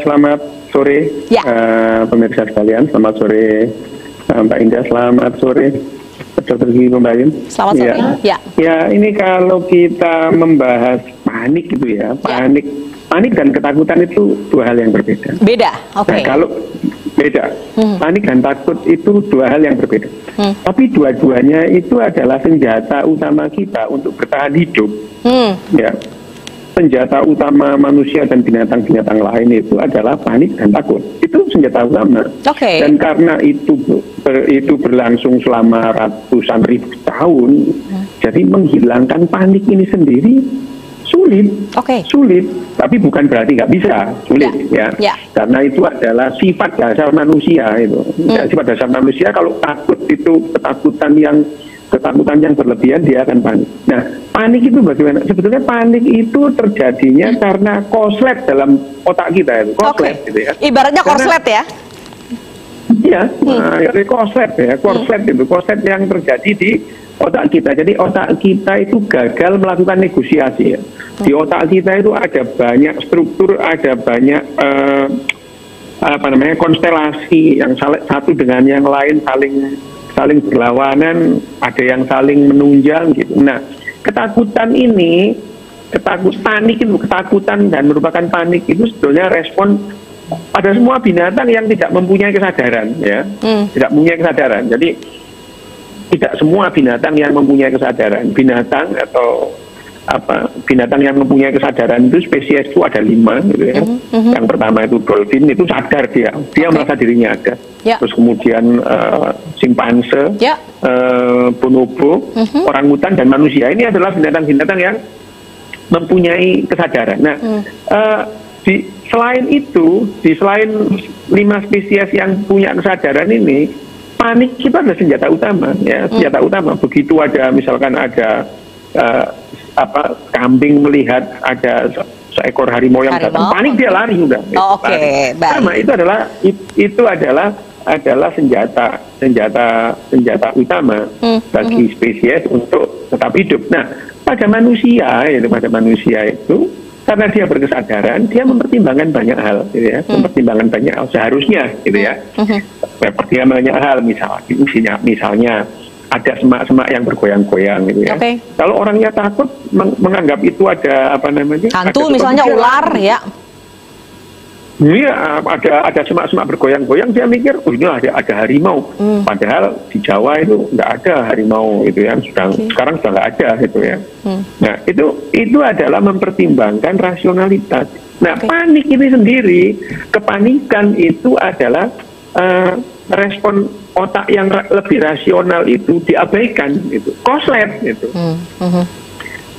Selamat sore, Ya. Pemirsa sekalian. Selamat sore, Mbak Indah. Selamat sore, Dr. Gigi Pembayun. Selamat sore. Ya. Ya, ini kalau kita membahas panik gitu ya, panik dan ketakutan itu dua hal yang berbeda. Beda, oke. Nah, kalau beda, panik dan takut itu dua hal yang berbeda. Tapi dua-duanya itu adalah senjata utama kita untuk bertahan hidup. Ya. Senjata utama manusia dan binatang-binatang lain itu adalah panik dan takut. Itu senjata utama. Oke. Dan karena itu berlangsung selama ratusan ribu tahun, jadi menghilangkan panik ini sendiri sulit. Sulit. Tapi bukan berarti nggak bisa. Sulit, ya. Karena itu adalah sifat dasar manusia itu. Ya, sifat dasar manusia kalau takut itu ketakutan yang berlebihan, dia akan panik. Nah, panik itu bagaimana? Sebetulnya panik itu terjadinya karena korslet dalam otak kita itu. Korslet gitu ya. Ibaratnya korslet ya? Iya, korslet ya. Korslet itu. Korslet yang terjadi di otak kita. Jadi otak kita itu gagal melakukan negosiasi ya. Di otak kita itu ada banyak struktur, ada banyak konstelasi yang satu dengan yang lain saling berlawanan, ada yang saling menunjang gitu. Nah, ketakutan ini, ketakutan dan merupakan panik itu sebetulnya respon pada semua binatang yang tidak mempunyai kesadaran, ya, tidak mempunyai kesadaran. Jadi tidak semua binatang yang mempunyai kesadaran. Binatang yang mempunyai kesadaran itu spesies itu ada 5 gitu ya. Yang pertama itu dolphin, itu sadar dia merasa dirinya ada. Terus kemudian simpanse, bonobo, orangutan dan manusia, ini adalah binatang-binatang yang mempunyai kesadaran. Nah, selain 5 spesies yang punya kesadaran ini, panik kita adalah senjata utama, ya, senjata utama. Begitu misalkan ada kambing melihat ada seekor harimau yang datang, panik dia lari udah. Baik. Sama, itu adalah senjata utama bagi spesies untuk tetap hidup. Nah, pada manusia itu karena dia berkesadaran, dia mempertimbangkan banyak hal, gitu ya, mempertimbangkan banyak hal seharusnya, gitu ya. Mempertimbangkan banyak hal, misalnya ada semak-semak yang bergoyang-goyang gitu ya. Kalau orangnya takut menganggap itu ada hantu misalnya, ular ya. Iya, ada semak-semak bergoyang-goyang, dia mikir, oh ini ada harimau. Padahal di Jawa itu nggak ada harimau itu ya, sekarang sudah nggak ada gitu ya. Nah, itu adalah mempertimbangkan rasionalitas. Nah, panik ini sendiri, kepanikan itu adalah respon otak yang lebih rasional itu diabaikan, itu korslet itu.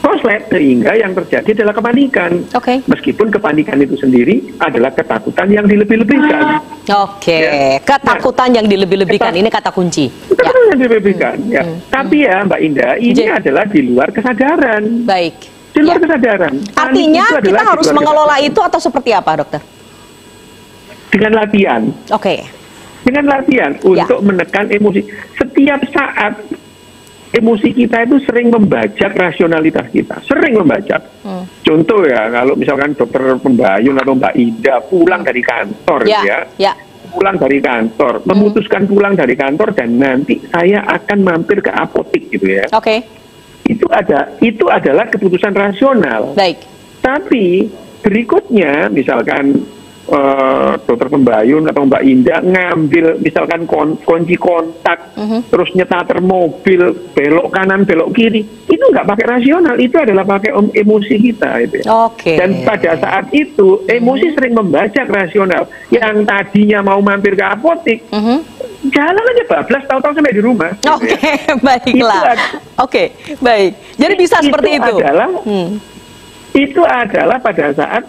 Korslet, sehingga yang terjadi adalah kepanikan. Meskipun kepanikan itu sendiri adalah ketakutan yang dilebih-lebihkan. Ketakutan yang dilebih-lebihkan, ini kata kunci. Ketakutan yang dilebih-lebihkan, ya. Tapi ya Mbak Indah, ini adalah di luar kesadaran. Baik. Di luar kesadaran. Artinya kita harus mengelola itu atau seperti apa, dokter? Dengan latihan. Dengan latihan untuk menekan emosi. Setiap saat emosi kita itu sering membajak rasionalitas kita, sering membajak. Contoh ya, kalau misalkan Dokter Pembayun atau Mbak Ida pulang dari kantor, pulang dari kantor, memutuskan pulang dari kantor dan nanti saya akan mampir ke apotik gitu ya. Itu adalah keputusan rasional. Tapi berikutnya, misalkan Dokter Pembayun atau Mbak Indah ngambil misalkan kunci kontak, terus nyetater mobil, belok kanan belok kiri, itu nggak pakai rasional, itu adalah pakai emosi kita itu ya. Dan pada saat itu emosi sering membajak rasional. Yang tadinya mau mampir ke apotik, jalan aja bablas, tahu-tahu sampai di rumah. Baiklah. Baik. Jadi bisa seperti itu. Itu adalah pada saat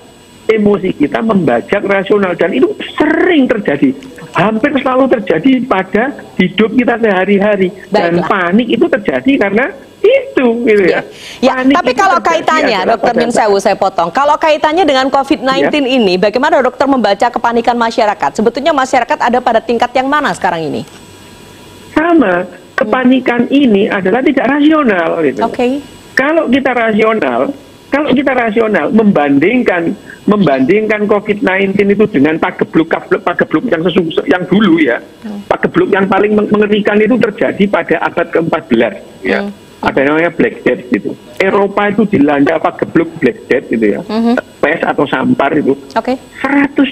emosi kita membajak rasional, dan itu sering terjadi, hampir selalu terjadi pada hidup kita sehari-hari. Dan panik itu terjadi karena itu, gitu ya. Tapi kalau kaitannya, Dokter Min Sewu, saya potong. Kalau kaitannya dengan COVID-19 ini, bagaimana dokter membaca kepanikan masyarakat? Sebetulnya masyarakat ada pada tingkat yang mana sekarang ini? Sama, kepanikan ini adalah tidak rasional. Gitu. Kalau kita rasional membandingkan membandingkan COVID-19 itu dengan pagebluk yang dulu ya. Pagebluk yang paling mengerikan itu terjadi pada abad ke-14 ya. Ada namanya Black Death gitu. Eropa itu dilanda pagebluk Black Death gitu ya. Pes atau sampar itu. 100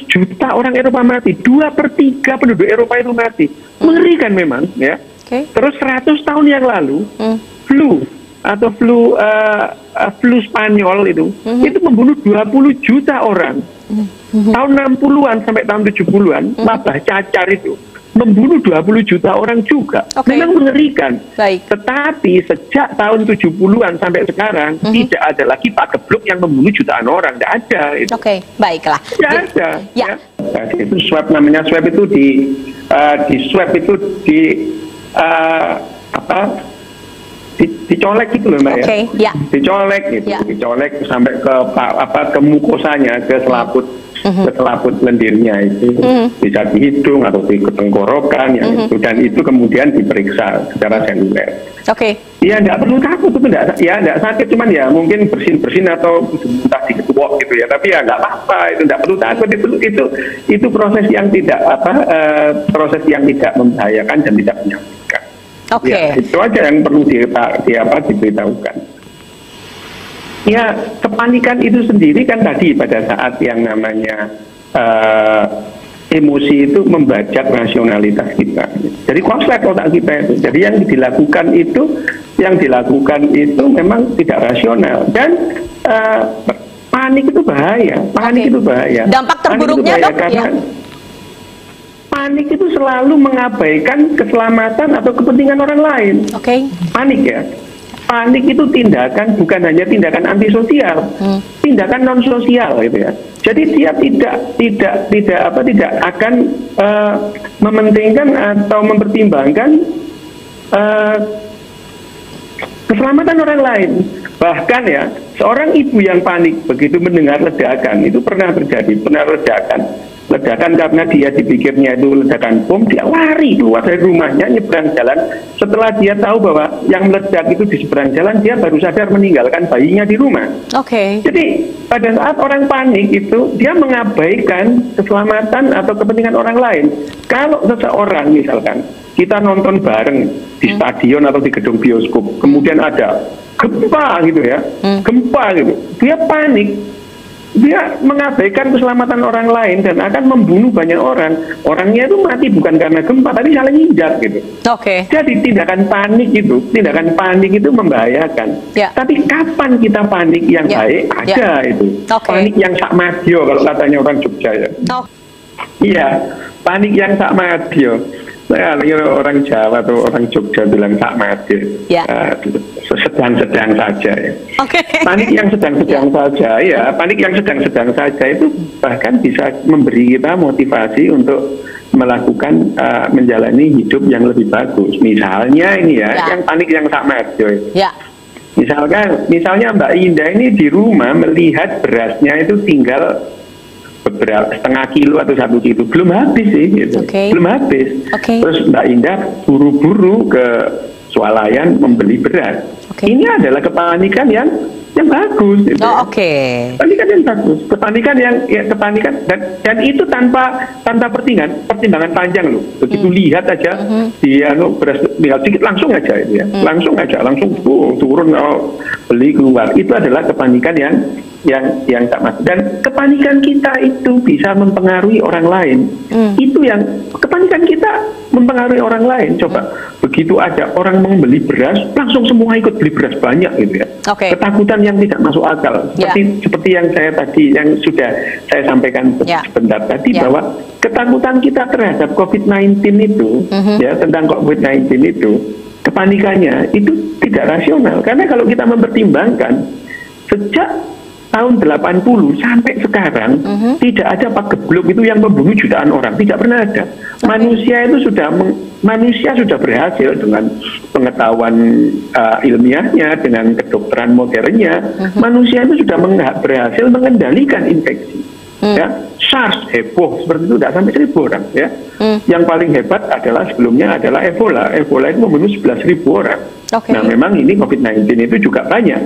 juta orang Eropa mati. 2/3 penduduk Eropa itu mati. Mengerikan memang ya. Terus 100 tahun yang lalu flu Spanyol itu membunuh 20 juta orang. Tahun 60-an sampai tahun 70-an wabah cacar itu membunuh 20 juta orang juga. Memang mengerikan. Tetapi sejak tahun 70-an sampai sekarang tidak ada lagi pagebluk yang membunuh jutaan orang. Tidak ada. Baiklah. Tidak ada. Ya. Itu swab, namanya swab itu di swab itu dicolek gitu loh Mbak ya. Dicolek gitu, dicolek sampai ke mukosanya, ke selaput lendirnya itu, bisa di hidung atau di tenggorokan itu, dan itu kemudian diperiksa secara seluler. Ya nggak perlu takut itu, nggak sakit, cuman ya mungkin bersin atau muntah di ketuak gitu ya, tapi ya nggak apa-apa, itu nggak perlu takut, itu proses yang tidak proses yang tidak membahayakan dan tidak menyakitkan. Ya, itu aja yang perlu diberitahukan. Ya, kepanikan itu sendiri kan tadi pada saat yang namanya emosi itu membajak rasionalitas kita. Jadi konslet otak kita itu. Jadi yang dilakukan itu memang tidak rasional, dan panik itu bahaya. Panik itu bahaya. Dampak terburuknya dok? Karena panik itu selalu mengabaikan keselamatan atau kepentingan orang lain. Panik ya. Panik itu tindakan, bukan hanya tindakan antisosial, tindakan non sosial gitu ya. Jadi dia tidak akan mementingkan atau mempertimbangkan keselamatan orang lain. Bahkan ya, seorang ibu yang panik begitu mendengar ledakan, itu pernah terjadi, ledakan karena dia dipikirnya itu ledakan bom, dia lari keluar dari rumahnya, nyebrang jalan. Setelah dia tahu bahwa yang meledak itu di seberang jalan, dia baru sadar meninggalkan bayinya di rumah. Jadi pada saat orang panik itu, dia mengabaikan keselamatan atau kepentingan orang lain. Kalau seseorang misalkan kita nonton bareng di stadion atau di gedung bioskop, kemudian ada gempa gitu ya, gempa gitu, dia panik. Dia mengabaikan keselamatan orang lain dan akan membunuh banyak orang. Orangnya itu mati bukan karena gempa, tapi saling injak gitu. Jadi tindakan panik itu membahayakan. Tapi kapan kita panik yang baik? Ada itu. Panik yang sakmadyo kalau katanya orang Jogja ya. Iya, panik yang sakmadyo. Saya kira orang Jawa atau orang Jogja bilang sakmadyo. Sedang-sedang saja ya. Panik yang sedang-sedang saja ya, panik yang sedang-sedang saja itu bahkan bisa memberi kita motivasi untuk melakukan menjalani hidup yang lebih bagus. Misalnya ini ya, yang panik yang sakmadyo. Misalnya Mbak Indah ini di rumah melihat berasnya itu tinggal beberapa setengah kilo atau 1 kilo, belum habis sih gitu. Belum habis. Terus Mbak Indah buru-buru ke swalayan membeli beras. Ini adalah kepanikan yang bagus gitu. Kepanikan yang bagus, kepanikan dan itu tanpa pertimbangan panjang loh. Begitu lihat aja dia beras tinggal sedikit langsung aja itu ya. Langsung turun beli keluar. Itu adalah kepanikan yang tak masuk, dan kepanikan kita itu bisa mempengaruhi orang lain. Itu yang kepanikan kita mempengaruhi orang lain. Coba begitu ada orang membeli beras, langsung semua ikut beli beras banyak gitu ya. Ketakutan yang tidak masuk akal. Seperti yang yang sudah saya sampaikan sebentar tadi, bahwa ketakutan kita terhadap COVID-19 itu ya, tentang COVID-19 itu, kepanikannya itu tidak rasional. Karena kalau kita mempertimbangkan sejak tahun 80 sampai sekarang tidak ada pagebluk itu yang membunuh jutaan orang, tidak pernah ada. Manusia sudah berhasil dengan pengetahuan ilmiahnya, dengan kedokteran modernnya, manusia itu sudah berhasil mengendalikan infeksi. Ya, SARS heboh seperti itu tidak sampai 1.000 orang ya. Yang paling hebat adalah sebelumnya adalah Ebola. Ebola itu membunuh 11.000 orang. Nah memang ini COVID-19 itu juga banyak.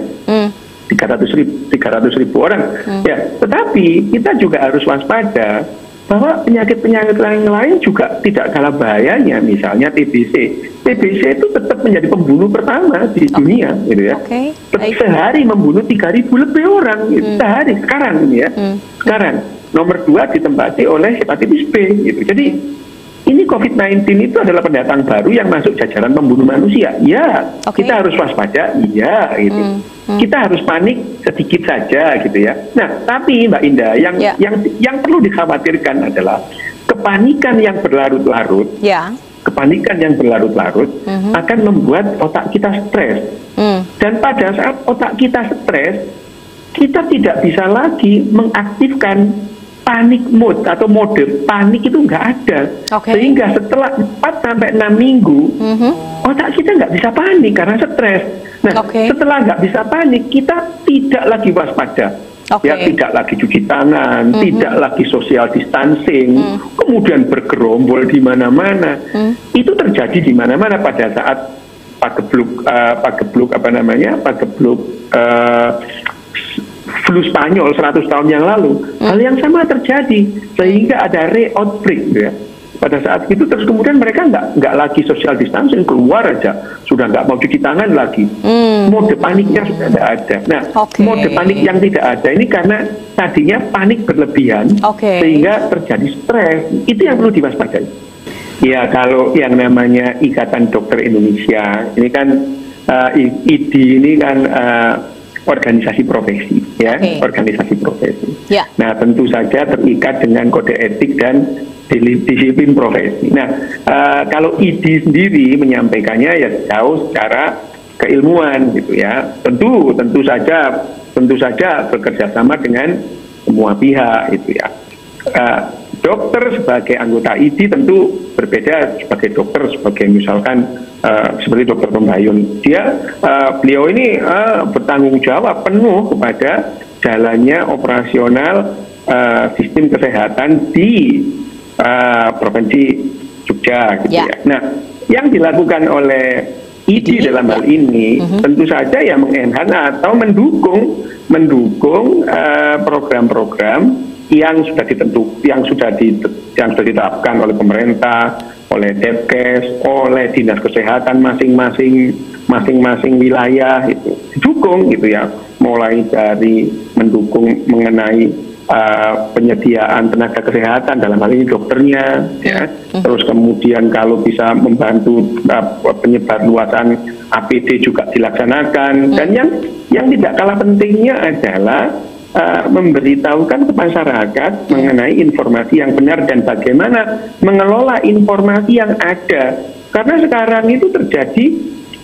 300.000 orang. Ya, tetapi kita juga harus waspada bahwa penyakit-penyakit lain juga tidak kalah bahayanya. Misalnya TBC. TBC itu tetap menjadi pembunuh pertama di dunia, gitu ya. Sehari membunuh 3.000 lebih orang, gitu. Sehari sekarang ini ya. Sekarang nomor 2 ditempati oleh hepatitis B, gitu. Jadi ini COVID-19 itu adalah pendatang baru yang masuk jajaran pembunuh manusia. Ya, kita harus waspada. Iya, gitu. Kita harus panik sedikit saja, gitu ya. Nah, tapi Mbak Indah, yang perlu dikhawatirkan adalah kepanikan yang berlarut-larut. Kepanikan yang berlarut-larut akan membuat otak kita stres. Dan pada saat otak kita stres, kita tidak bisa lagi mengaktifkan panik mode atau mode panik itu nggak ada. Sehingga setelah 4-6 minggu, otak kita nggak bisa panik karena stres. Nah, setelah nggak bisa panik, kita tidak lagi waspada. Ya, tidak lagi cuci tangan, tidak lagi social distancing, kemudian bergerombol di mana-mana. Itu terjadi di mana-mana pada saat pagebluk flu Spanyol 100 tahun yang lalu. Hal yang sama terjadi sehingga ada re-outbreak, gitu ya. Pada saat itu terus kemudian mereka nggak lagi social distancing, keluar aja sudah nggak mau cuci tangan lagi. Mode paniknya sudah tidak ada. Nah, mode panik yang tidak ada ini karena tadinya panik berlebihan sehingga terjadi stres. Itu yang perlu diwaspadai. Ya, kalau yang namanya Ikatan Dokter Indonesia ini kan IDI ini kan organisasi profesi, ya, organisasi profesi. Nah, tentu saja terikat dengan kode etik dan disiplin profesi. Nah, kalau IDI sendiri menyampaikannya ya jauh secara keilmuan, gitu ya. Tentu saja bekerja sama dengan semua pihak, gitu ya. Dokter sebagai anggota IDI tentu berbeda sebagai dokter, sebagai misalkan seperti Dokter Pembayun. Beliau ini bertanggung jawab penuh kepada jalannya operasional sistem kesehatan di Provinsi Jogja, gitu ya. Nah, yang dilakukan oleh IDI dalam hal ini tentu saja ya mengenhance atau mendukung program-program yang sudah ditetapkan oleh pemerintah, oleh Depkes, oleh dinas kesehatan masing-masing wilayah, itu didukung, gitu ya. Mulai dari mendukung mengenai penyediaan tenaga kesehatan, dalam hal ini dokternya, ya. Terus kemudian kalau bisa membantu penyebar luasan APD juga dilaksanakan. Dan yang tidak kalah pentingnya adalah memberitahukan ke masyarakat mengenai informasi yang benar dan bagaimana mengelola informasi yang ada. Karena sekarang itu terjadi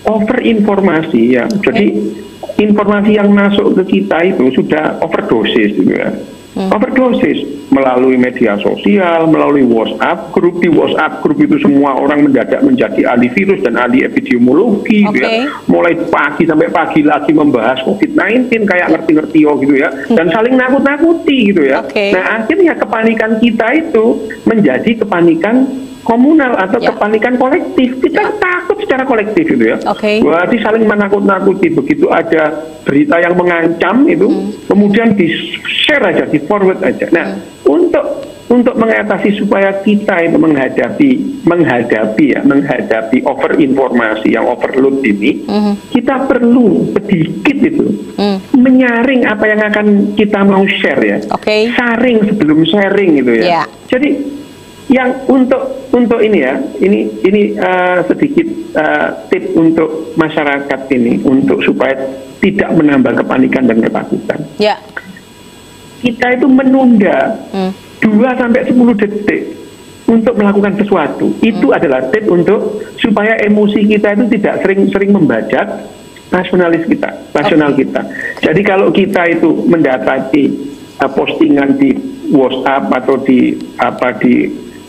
over informasi, ya. Jadi informasi yang masuk ke kita itu sudah overdosis, gitu ya. Overdosis melalui media sosial, melalui WhatsApp grup. Di WhatsApp grup itu semua orang mendadak menjadi ahli virus dan ahli epidemiologi, ya. Mulai pagi sampai pagi lagi membahas COVID-19 kayak ngerti-ngerti gitu ya, dan saling nakut-nakuti, gitu ya. Nah, akhirnya kepanikan kita itu menjadi kepanikan komunal atau kepanikan kolektif. Kita takut secara kolektif, gitu ya. Berarti saling menakut-nakuti. Begitu ada berita yang mengancam itu, kemudian di-share aja, di-forward aja. Nah, untuk mengatasi supaya kita itu menghadapi over informasi yang overload ini, kita perlu sedikit itu menyaring apa yang akan kita mau share, ya. Saring sebelum sharing, gitu ya. Jadi yang untuk ini ya, ini sedikit tip untuk masyarakat ini, untuk supaya tidak menambah kepanikan dan ketakutan. Kita itu menunda 2-10 detik untuk melakukan sesuatu. Itu adalah tip untuk supaya emosi kita itu tidak sering membajak rasional kita. Jadi kalau kita itu mendapati postingan di WhatsApp atau di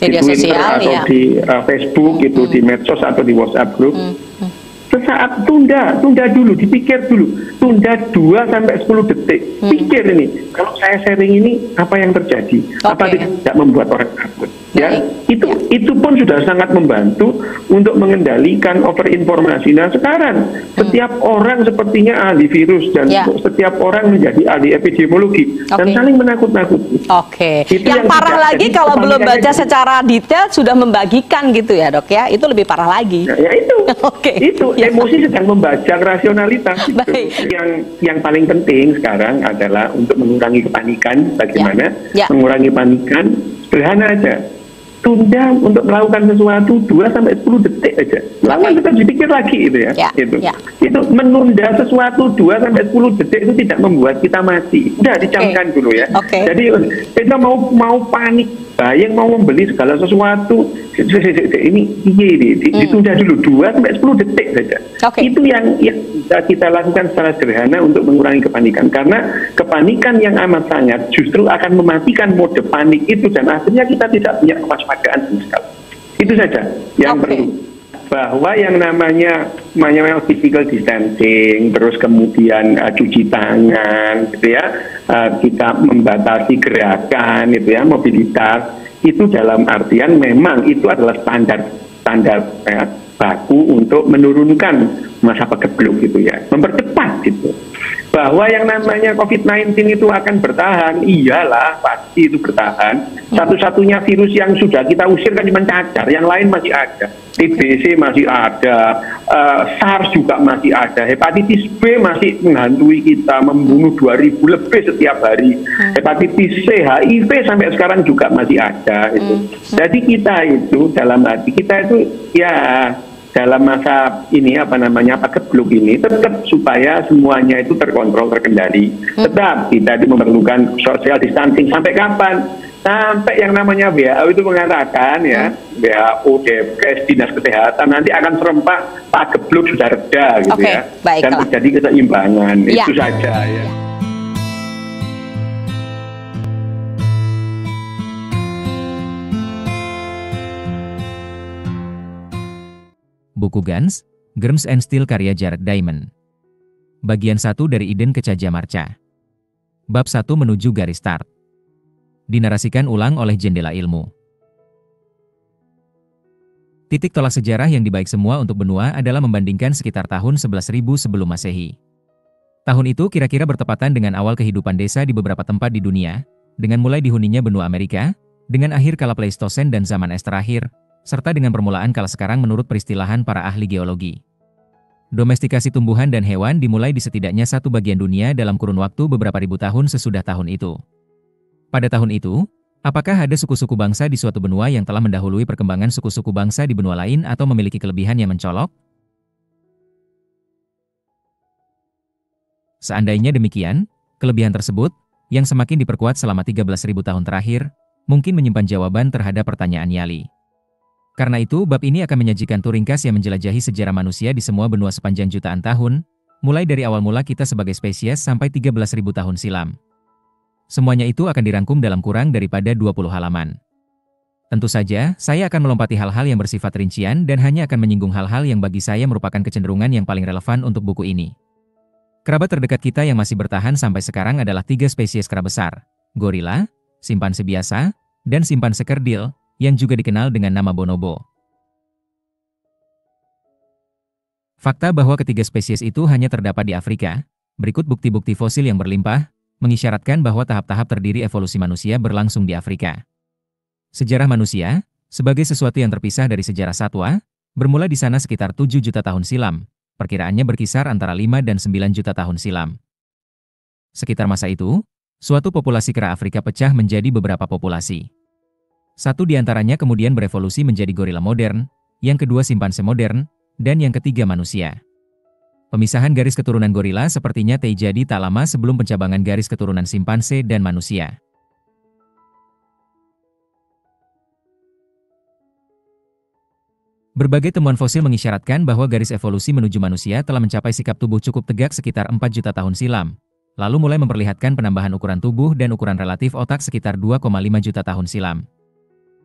media Twitter sosial, atau di Facebook, itu di medsos atau di WhatsApp group, Sesaat tunda dulu, dipikir dulu, tunda 2-10 detik. Pikir ini, kalau saya sharing ini apa yang terjadi? Apa tidak membuat orang takut? Ya, itu pun sudah sangat membantu untuk mengendalikan overinformasi. Nah sekarang setiap orang sepertinya ahli virus dan setiap orang menjadi ahli epidemiologi dan saling menakut-nakuti. Yang parah lagi kalau belum baca secara detail sudah membagikan gitu ya dok ya, itu lebih parah lagi. Ya itu, itu emosi sedang membajak rasionalitas. Yang paling penting sekarang adalah untuk mengurangi kepanikan. Bagaimana mengurangi panikan? Sederhana aja. Tunda untuk melakukan sesuatu 2-10 detik aja. Lalu kita dipikir lagi itu ya. Itu menunda sesuatu 2-10 detik itu tidak membuat kita mati. Udah dicamkan dulu ya. Jadi kita mau panik, yang mau membeli segala sesuatu ini ditunda dulu 2-10 detik saja. Itu yang bisa kita lakukan secara sederhana untuk mengurangi kepanikan. Karena kepanikan yang amat sangat justru akan mematikan mode panik itu dan akhirnya kita tidak punya kewaspadaan sama sekali. Itu saja yang perlu. Bahwa yang namanya physical distancing, terus kemudian cuci tangan, gitu ya, kita membatasi gerakan, gitu ya, mobilitas, itu dalam artian memang itu adalah standar baku untuk menurunkan masa pagebluk gitu ya, mempercepat gitu. Bahwa yang namanya COVID-19 itu akan bertahan, iyalah pasti itu bertahan. Satu-satunya virus yang sudah kita usir kan cuma cacar, yang lain masih ada. TBC masih ada, SARS juga masih ada, hepatitis B masih menghantui kita, membunuh 2.000 lebih setiap hari. Hepatitis C, HIV sampai sekarang juga masih ada. Gitu. Jadi kita itu dalam hati kita itu ya dalam masa ini pagebluk ini tetap supaya semuanya itu terkontrol, terkendali. Tetap kita memerlukan social distancing sampai kapan? Sampai yang namanya WHO itu mengatakan ya, WHO, DFKS, Dinas Kesehatan nanti akan serempak pagebluk sudah reda gitu ya. Dan terjadi keseimbangan. Itu saja ya. Buku Guns, Germs and Steel karya Jared Diamond. Bagian 1 dari Iden ke Caja Marca. Bab 1 menuju garis start. Dinarasikan ulang oleh Jendela Ilmu. Titik tolak sejarah yang dibaik semua untuk benua adalah membandingkan sekitar tahun 11.000 sebelum Masehi. Tahun itu kira-kira bertepatan dengan awal kehidupan desa di beberapa tempat di dunia, dengan mulai dihuninya benua Amerika, dengan akhir kala Pleistosen dan zaman es terakhir, serta dengan permulaan kala sekarang menurut peristilahan para ahli geologi. Domestikasi tumbuhan dan hewan dimulai di setidaknya satu bagian dunia dalam kurun waktu beberapa ribu tahun sesudah tahun itu. Pada tahun itu, apakah ada suku-suku bangsa di suatu benua yang telah mendahului perkembangan suku-suku bangsa di benua lain atau memiliki kelebihan yang mencolok? Seandainya demikian, kelebihan tersebut, yang semakin diperkuat selama 13.000 tahun terakhir, mungkin menyimpan jawaban terhadap pertanyaan Yali. Karena itu, bab ini akan menyajikan tur ringkas yang menjelajahi sejarah manusia di semua benua sepanjang jutaan tahun, mulai dari awal mula kita sebagai spesies sampai 13.000 tahun silam. Semuanya itu akan dirangkum dalam kurang daripada 20 halaman. Tentu saja, saya akan melompati hal-hal yang bersifat rincian dan hanya akan menyinggung hal-hal yang bagi saya merupakan kecenderungan yang paling relevan untuk buku ini. Kerabat terdekat kita yang masih bertahan sampai sekarang adalah 3 spesies kera besar, gorila, simpanse biasa, dan simpanse kerdil, yang juga dikenal dengan nama bonobo. Fakta bahwa ketiga spesies itu hanya terdapat di Afrika, berikut bukti-bukti fosil yang berlimpah, mengisyaratkan bahwa tahap-tahap terdiri evolusi manusia berlangsung di Afrika. Sejarah manusia, sebagai sesuatu yang terpisah dari sejarah satwa, bermula di sana sekitar 7 juta tahun silam, perkiraannya berkisar antara 5 dan 9 juta tahun silam. Sekitar masa itu, suatu populasi kera Afrika pecah menjadi beberapa populasi. Satu di antaranya kemudian berevolusi menjadi gorila modern, yang kedua simpanse modern, dan yang ketiga manusia. Pemisahan garis keturunan gorila sepertinya terjadi tak lama sebelum pencabangan garis keturunan simpanse dan manusia. Berbagai temuan fosil mengisyaratkan bahwa garis evolusi menuju manusia telah mencapai sikap tubuh cukup tegak sekitar 4 juta tahun silam, lalu mulai memperlihatkan penambahan ukuran tubuh dan ukuran relatif otak sekitar 2,5 juta tahun silam.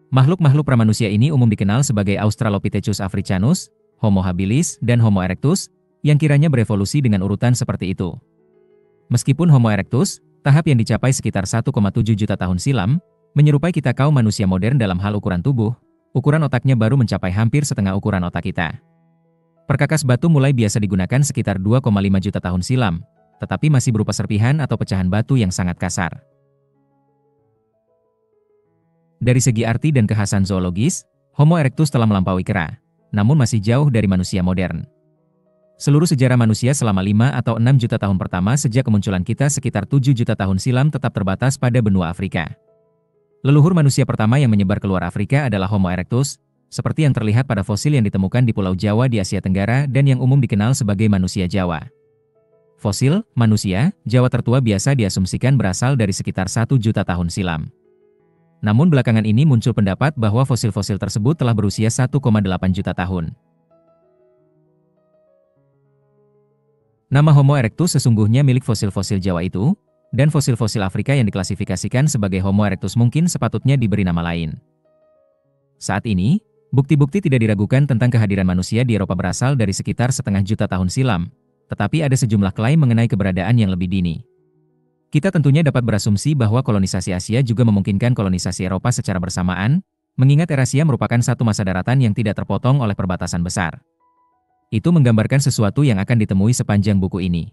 Makhluk-makhluk pramanusia ini umum dikenal sebagai Australopithecus africanus, Homo habilis, dan Homo erectus, yang kiranya berevolusi dengan urutan seperti itu. Meskipun Homo erectus, tahap yang dicapai sekitar 1,7 juta tahun silam, menyerupai kita kaum manusia modern dalam hal ukuran tubuh, ukuran otaknya baru mencapai hampir setengah ukuran otak kita. Perkakas batu mulai biasa digunakan sekitar 2,5 juta tahun silam, tetapi masih berupa serpihan atau pecahan batu yang sangat kasar. Dari segi arti dan kekhasan zoologis, Homo erectus telah melampaui kera, namun masih jauh dari manusia modern. Seluruh sejarah manusia selama 5 atau 6 juta tahun pertama sejak kemunculan kita sekitar 7 juta tahun silam tetap terbatas pada benua Afrika. Leluhur manusia pertama yang menyebar keluar Afrika adalah Homo erectus, seperti yang terlihat pada fosil yang ditemukan di Pulau Jawa di Asia Tenggara dan yang umum dikenal sebagai manusia Jawa. Fosil manusia Jawa tertua biasa diasumsikan berasal dari sekitar 1 juta tahun silam. Namun belakangan ini muncul pendapat bahwa fosil-fosil tersebut telah berusia 1,8 juta tahun. Nama Homo erectus sesungguhnya milik fosil-fosil Jawa itu, dan fosil-fosil Afrika yang diklasifikasikan sebagai Homo erectus mungkin sepatutnya diberi nama lain. Saat ini, bukti-bukti tidak diragukan tentang kehadiran manusia di Eropa berasal dari sekitar setengah juta tahun silam, tetapi ada sejumlah klaim mengenai keberadaan yang lebih dini. Kita tentunya dapat berasumsi bahwa kolonisasi Asia juga memungkinkan kolonisasi Eropa secara bersamaan, mengingat Eurasia merupakan satu masa daratan yang tidak terpotong oleh perbatasan besar. Itu menggambarkan sesuatu yang akan ditemui sepanjang buku ini.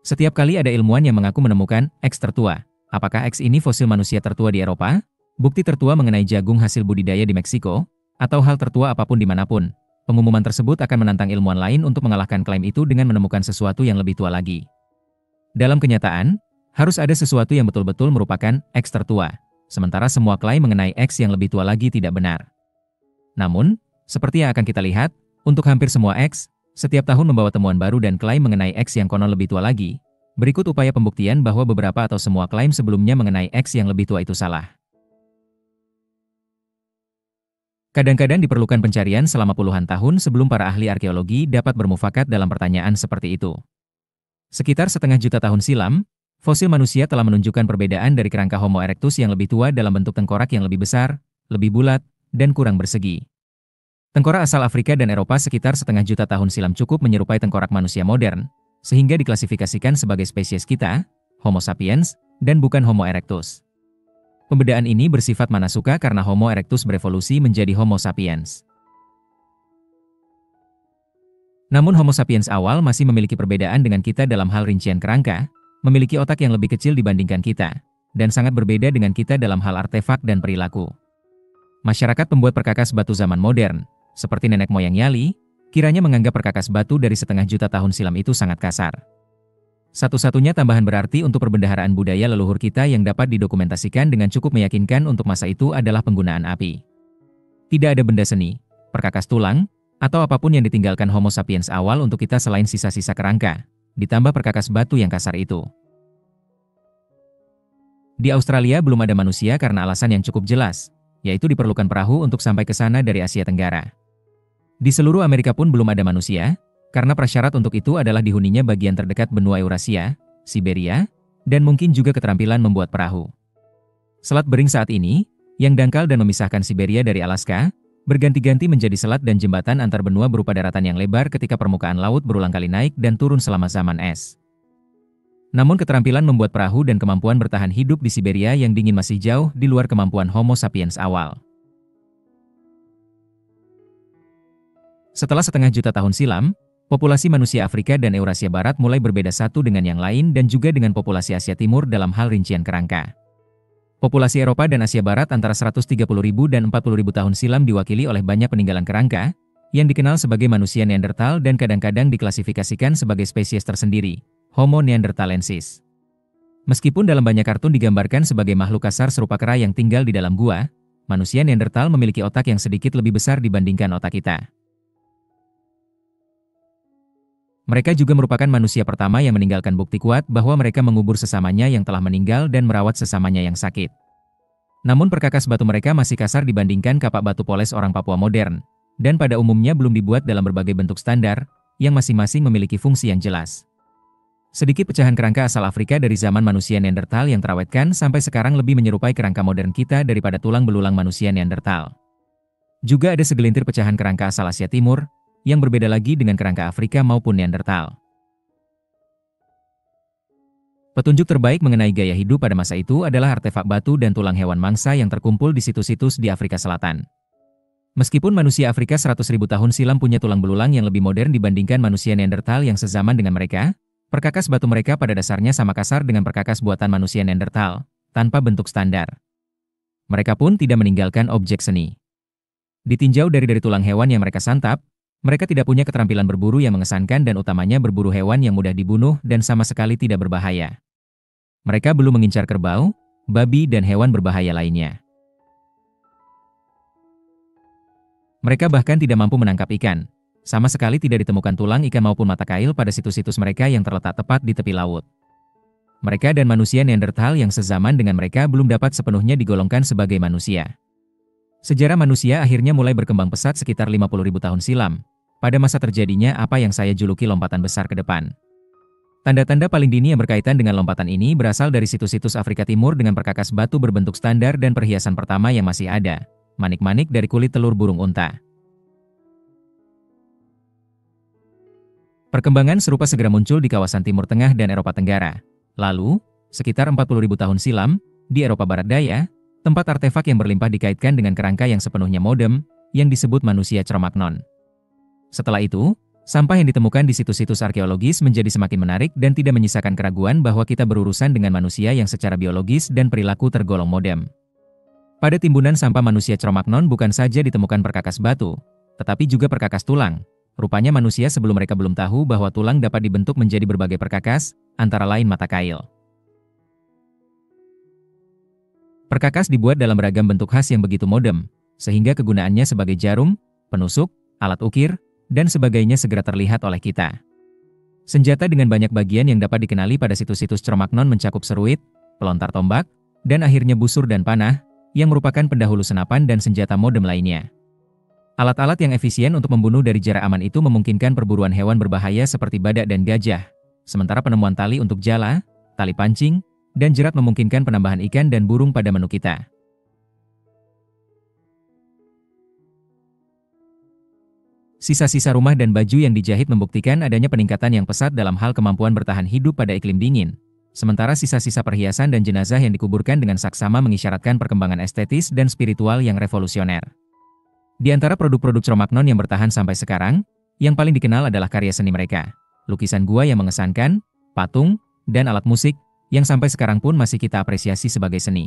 Setiap kali ada ilmuwan yang mengaku menemukan X tertua, apakah X ini fosil manusia tertua di Eropa, bukti tertua mengenai jagung hasil budidaya di Meksiko, atau hal tertua apapun dimanapun, pengumuman tersebut akan menantang ilmuwan lain untuk mengalahkan klaim itu dengan menemukan sesuatu yang lebih tua lagi. Dalam kenyataan, harus ada sesuatu yang betul-betul merupakan X tertua, sementara semua klaim mengenai X yang lebih tua lagi tidak benar. Namun, seperti yang akan kita lihat, untuk hampir semua X, setiap tahun membawa temuan baru dan klaim mengenai X yang konon lebih tua lagi. Berikut upaya pembuktian bahwa beberapa atau semua klaim sebelumnya mengenai X yang lebih tua itu salah. Kadang-kadang diperlukan pencarian selama puluhan tahun sebelum para ahli arkeologi dapat bermufakat dalam pertanyaan seperti itu. Sekitar setengah juta tahun silam, fosil manusia telah menunjukkan perbedaan dari kerangka Homo erectus yang lebih tua dalam bentuk tengkorak yang lebih besar, lebih bulat, dan kurang bersegi. Tengkorak asal Afrika dan Eropa sekitar setengah juta tahun silam cukup menyerupai tengkorak manusia modern, sehingga diklasifikasikan sebagai spesies kita, Homo sapiens, dan bukan Homo erectus. Pembedaan ini bersifat manasuka karena Homo erectus berevolusi menjadi Homo sapiens. Namun Homo sapiens awal masih memiliki perbedaan dengan kita dalam hal rincian kerangka, memiliki otak yang lebih kecil dibandingkan kita, dan sangat berbeda dengan kita dalam hal artefak dan perilaku. Masyarakat pembuat perkakas batu zaman modern, seperti nenek moyang Yali, kiranya menganggap perkakas batu dari setengah juta tahun silam itu sangat kasar. Satu-satunya tambahan berarti untuk perbendaharaan budaya leluhur kita yang dapat didokumentasikan dengan cukup meyakinkan untuk masa itu adalah penggunaan api. Tidak ada benda seni, perkakas tulang, atau apapun yang ditinggalkan Homo sapiens awal untuk kita selain sisa-sisa kerangka, ditambah perkakas batu yang kasar itu. Di Australia belum ada manusia karena alasan yang cukup jelas, yaitu diperlukan perahu untuk sampai ke sana dari Asia Tenggara. Di seluruh Amerika pun belum ada manusia, karena prasyarat untuk itu adalah dihuninya bagian terdekat benua Eurasia, Siberia, dan mungkin juga keterampilan membuat perahu. Selat Bering saat ini, yang dangkal dan memisahkan Siberia dari Alaska, berganti-ganti menjadi selat dan jembatan antar benua berupa daratan yang lebar ketika permukaan laut berulang kali naik dan turun selama zaman es. Namun keterampilan membuat perahu dan kemampuan bertahan hidup di Siberia yang dingin masih jauh di luar kemampuan Homo sapiens awal. Setelah setengah juta tahun silam, populasi manusia Afrika dan Eurasia Barat mulai berbeda satu dengan yang lain dan juga dengan populasi Asia Timur dalam hal rincian kerangka. Populasi Eropa dan Asia Barat antara 130.000 dan 40.000 tahun silam diwakili oleh banyak peninggalan kerangka, yang dikenal sebagai manusia Neanderthal dan kadang-kadang diklasifikasikan sebagai spesies tersendiri, Homo neanderthalensis. Meskipun dalam banyak kartun digambarkan sebagai makhluk kasar serupa kera yang tinggal di dalam gua, manusia Neanderthal memiliki otak yang sedikit lebih besar dibandingkan otak kita. Mereka juga merupakan manusia pertama yang meninggalkan bukti kuat bahwa mereka mengubur sesamanya yang telah meninggal dan merawat sesamanya yang sakit. Namun perkakas batu mereka masih kasar dibandingkan kapak batu poles orang Papua modern, dan pada umumnya belum dibuat dalam berbagai bentuk standar, yang masing-masing memiliki fungsi yang jelas. Sedikit pecahan kerangka asal Afrika dari zaman manusia Neanderthal yang terawetkan sampai sekarang lebih menyerupai kerangka modern kita daripada tulang belulang manusia Neanderthal. Juga ada segelintir pecahan kerangka asal Asia Timur, yang berbeda lagi dengan kerangka Afrika maupun Neanderthal. Petunjuk terbaik mengenai gaya hidup pada masa itu adalah artefak batu dan tulang hewan mangsa yang terkumpul di situs-situs di Afrika Selatan. Meskipun manusia Afrika 100.000 tahun silam punya tulang belulang yang lebih modern dibandingkan manusia Neanderthal yang sezaman dengan mereka, perkakas batu mereka pada dasarnya sama kasar dengan perkakas buatan manusia Neanderthal, tanpa bentuk standar. Mereka pun tidak meninggalkan objek seni. Ditinjau dari tulang hewan yang mereka santap, mereka tidak punya keterampilan berburu yang mengesankan dan utamanya berburu hewan yang mudah dibunuh dan sama sekali tidak berbahaya. Mereka belum mengincar kerbau, babi dan hewan berbahaya lainnya. Mereka bahkan tidak mampu menangkap ikan. Sama sekali tidak ditemukan tulang ikan maupun mata kail pada situs-situs mereka yang terletak tepat di tepi laut. Mereka dan manusia Neanderthal yang sezaman dengan mereka belum dapat sepenuhnya digolongkan sebagai manusia. Sejarah manusia akhirnya mulai berkembang pesat sekitar 50.000 tahun silam, pada masa terjadinya apa yang saya juluki lompatan besar ke depan. Tanda-tanda paling dini yang berkaitan dengan lompatan ini berasal dari situs-situs Afrika Timur dengan perkakas batu berbentuk standar dan perhiasan pertama yang masih ada, manik-manik dari kulit telur burung unta. Perkembangan serupa segera muncul di kawasan Timur Tengah dan Eropa Tenggara. Lalu, sekitar 40.000 tahun silam, di Eropa Barat Daya, tempat artefak yang berlimpah dikaitkan dengan kerangka yang sepenuhnya modern, yang disebut manusia Cro-Magnon. Setelah itu, sampah yang ditemukan di situs-situs arkeologis menjadi semakin menarik dan tidak menyisakan keraguan bahwa kita berurusan dengan manusia yang secara biologis dan perilaku tergolong modern. Pada timbunan sampah manusia Cro-Magnon bukan saja ditemukan perkakas batu, tetapi juga perkakas tulang. Rupanya manusia sebelum mereka belum tahu bahwa tulang dapat dibentuk menjadi berbagai perkakas, antara lain mata kail. Perkakas dibuat dalam beragam bentuk khas yang begitu modern, sehingga kegunaannya sebagai jarum, penusuk, alat ukir, dan sebagainya segera terlihat oleh kita. Senjata dengan banyak bagian yang dapat dikenali pada situs-situs Cro-Magnon mencakup seruit, pelontar tombak, dan akhirnya busur dan panah, yang merupakan pendahulu senapan dan senjata modern lainnya. Alat-alat yang efisien untuk membunuh dari jarak aman itu memungkinkan perburuan hewan berbahaya seperti badak dan gajah, sementara penemuan tali untuk jala, tali pancing, dan jerat memungkinkan penambahan ikan dan burung pada menu kita. Sisa-sisa rumah dan baju yang dijahit membuktikan adanya peningkatan yang pesat dalam hal kemampuan bertahan hidup pada iklim dingin. Sementara sisa-sisa perhiasan dan jenazah yang dikuburkan dengan saksama mengisyaratkan perkembangan estetis dan spiritual yang revolusioner. Di antara produk-produk Cro-Magnon yang bertahan sampai sekarang, yang paling dikenal adalah karya seni mereka. Lukisan gua yang mengesankan, patung, dan alat musik, yang sampai sekarang pun masih kita apresiasi sebagai seni.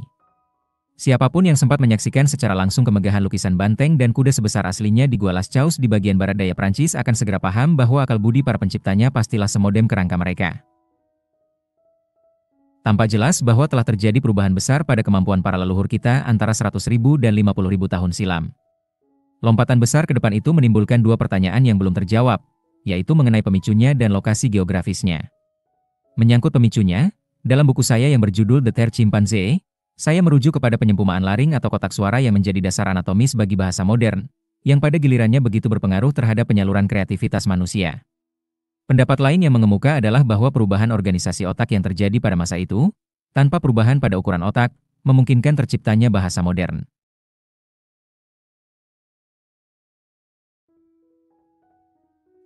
Siapapun yang sempat menyaksikan secara langsung kemegahan lukisan banteng dan kuda sebesar aslinya di Gua Las Caus di bagian barat daya Prancis akan segera paham bahwa akal budi para penciptanya pastilah semodern kerangka mereka. Tampak jelas bahwa telah terjadi perubahan besar pada kemampuan para leluhur kita antara 100.000 dan 50.000 tahun silam. Lompatan besar ke depan itu menimbulkan dua pertanyaan yang belum terjawab, yaitu mengenai pemicunya dan lokasi geografisnya. Menyangkut pemicunya, dalam buku saya yang berjudul The Third Chimpanzee, saya merujuk kepada penyempumaan laring atau kotak suara yang menjadi dasar anatomis bagi bahasa modern, yang pada gilirannya begitu berpengaruh terhadap penyaluran kreativitas manusia. Pendapat lain yang mengemuka adalah bahwa perubahan organisasi otak yang terjadi pada masa itu, tanpa perubahan pada ukuran otak, memungkinkan terciptanya bahasa modern.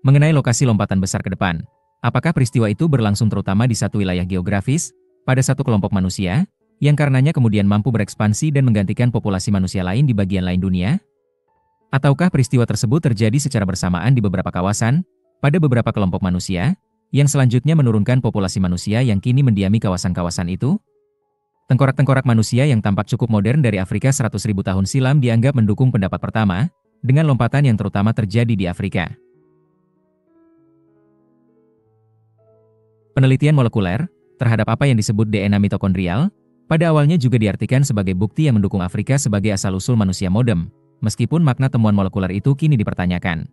Mengenai lokasi lompatan besar ke depan, apakah peristiwa itu berlangsung terutama di satu wilayah geografis, pada satu kelompok manusia, yang karenanya kemudian mampu berekspansi dan menggantikan populasi manusia lain di bagian lain dunia? Ataukah peristiwa tersebut terjadi secara bersamaan di beberapa kawasan, pada beberapa kelompok manusia, yang selanjutnya menurunkan populasi manusia yang kini mendiami kawasan-kawasan itu? Tengkorak-tengkorak manusia yang tampak cukup modern dari Afrika 100.000 tahun silam dianggap mendukung pendapat pertama, dengan lompatan yang terutama terjadi di Afrika. Penelitian molekuler terhadap apa yang disebut DNA mitokondrial, pada awalnya juga diartikan sebagai bukti yang mendukung Afrika sebagai asal-usul manusia modern, meskipun makna temuan molekuler itu kini dipertanyakan.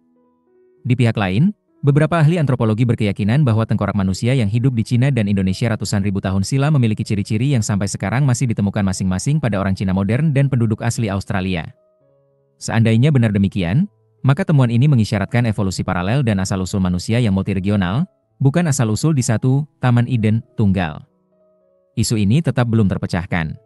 Di pihak lain, beberapa ahli antropologi berkeyakinan bahwa tengkorak manusia yang hidup di Cina dan Indonesia ratusan ribu tahun silam memiliki ciri-ciri yang sampai sekarang masih ditemukan masing-masing pada orang Cina modern dan penduduk asli Australia. Seandainya benar demikian, maka temuan ini mengisyaratkan evolusi paralel dan asal-usul manusia yang multiregional, bukan asal-usul di satu Taman Eden tunggal. Isu ini tetap belum terpecahkan.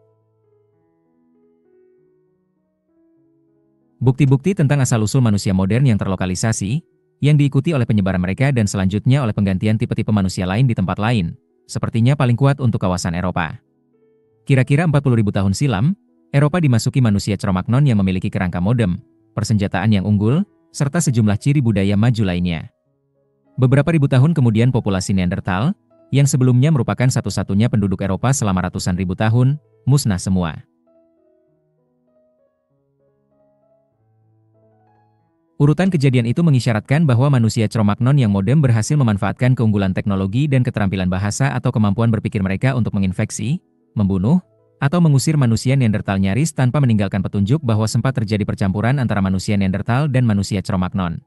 Bukti-bukti tentang asal-usul manusia modern yang terlokalisasi, yang diikuti oleh penyebaran mereka dan selanjutnya oleh penggantian tipe-tipe manusia lain di tempat lain, sepertinya paling kuat untuk kawasan Eropa. Kira-kira 40.000 tahun silam, Eropa dimasuki manusia Cro-Magnon yang memiliki kerangka modem, persenjataan yang unggul, serta sejumlah ciri budaya maju lainnya. Beberapa ribu tahun kemudian populasi Neanderthal, yang sebelumnya merupakan satu-satunya penduduk Eropa selama ratusan ribu tahun, musnah semua. Urutan kejadian itu mengisyaratkan bahwa manusia Cro-Magnon yang modern berhasil memanfaatkan keunggulan teknologi dan keterampilan bahasa atau kemampuan berpikir mereka untuk menginfeksi, membunuh, atau mengusir manusia Neanderthal nyaris tanpa meninggalkan petunjuk bahwa sempat terjadi percampuran antara manusia Neanderthal dan manusia Cro-Magnon.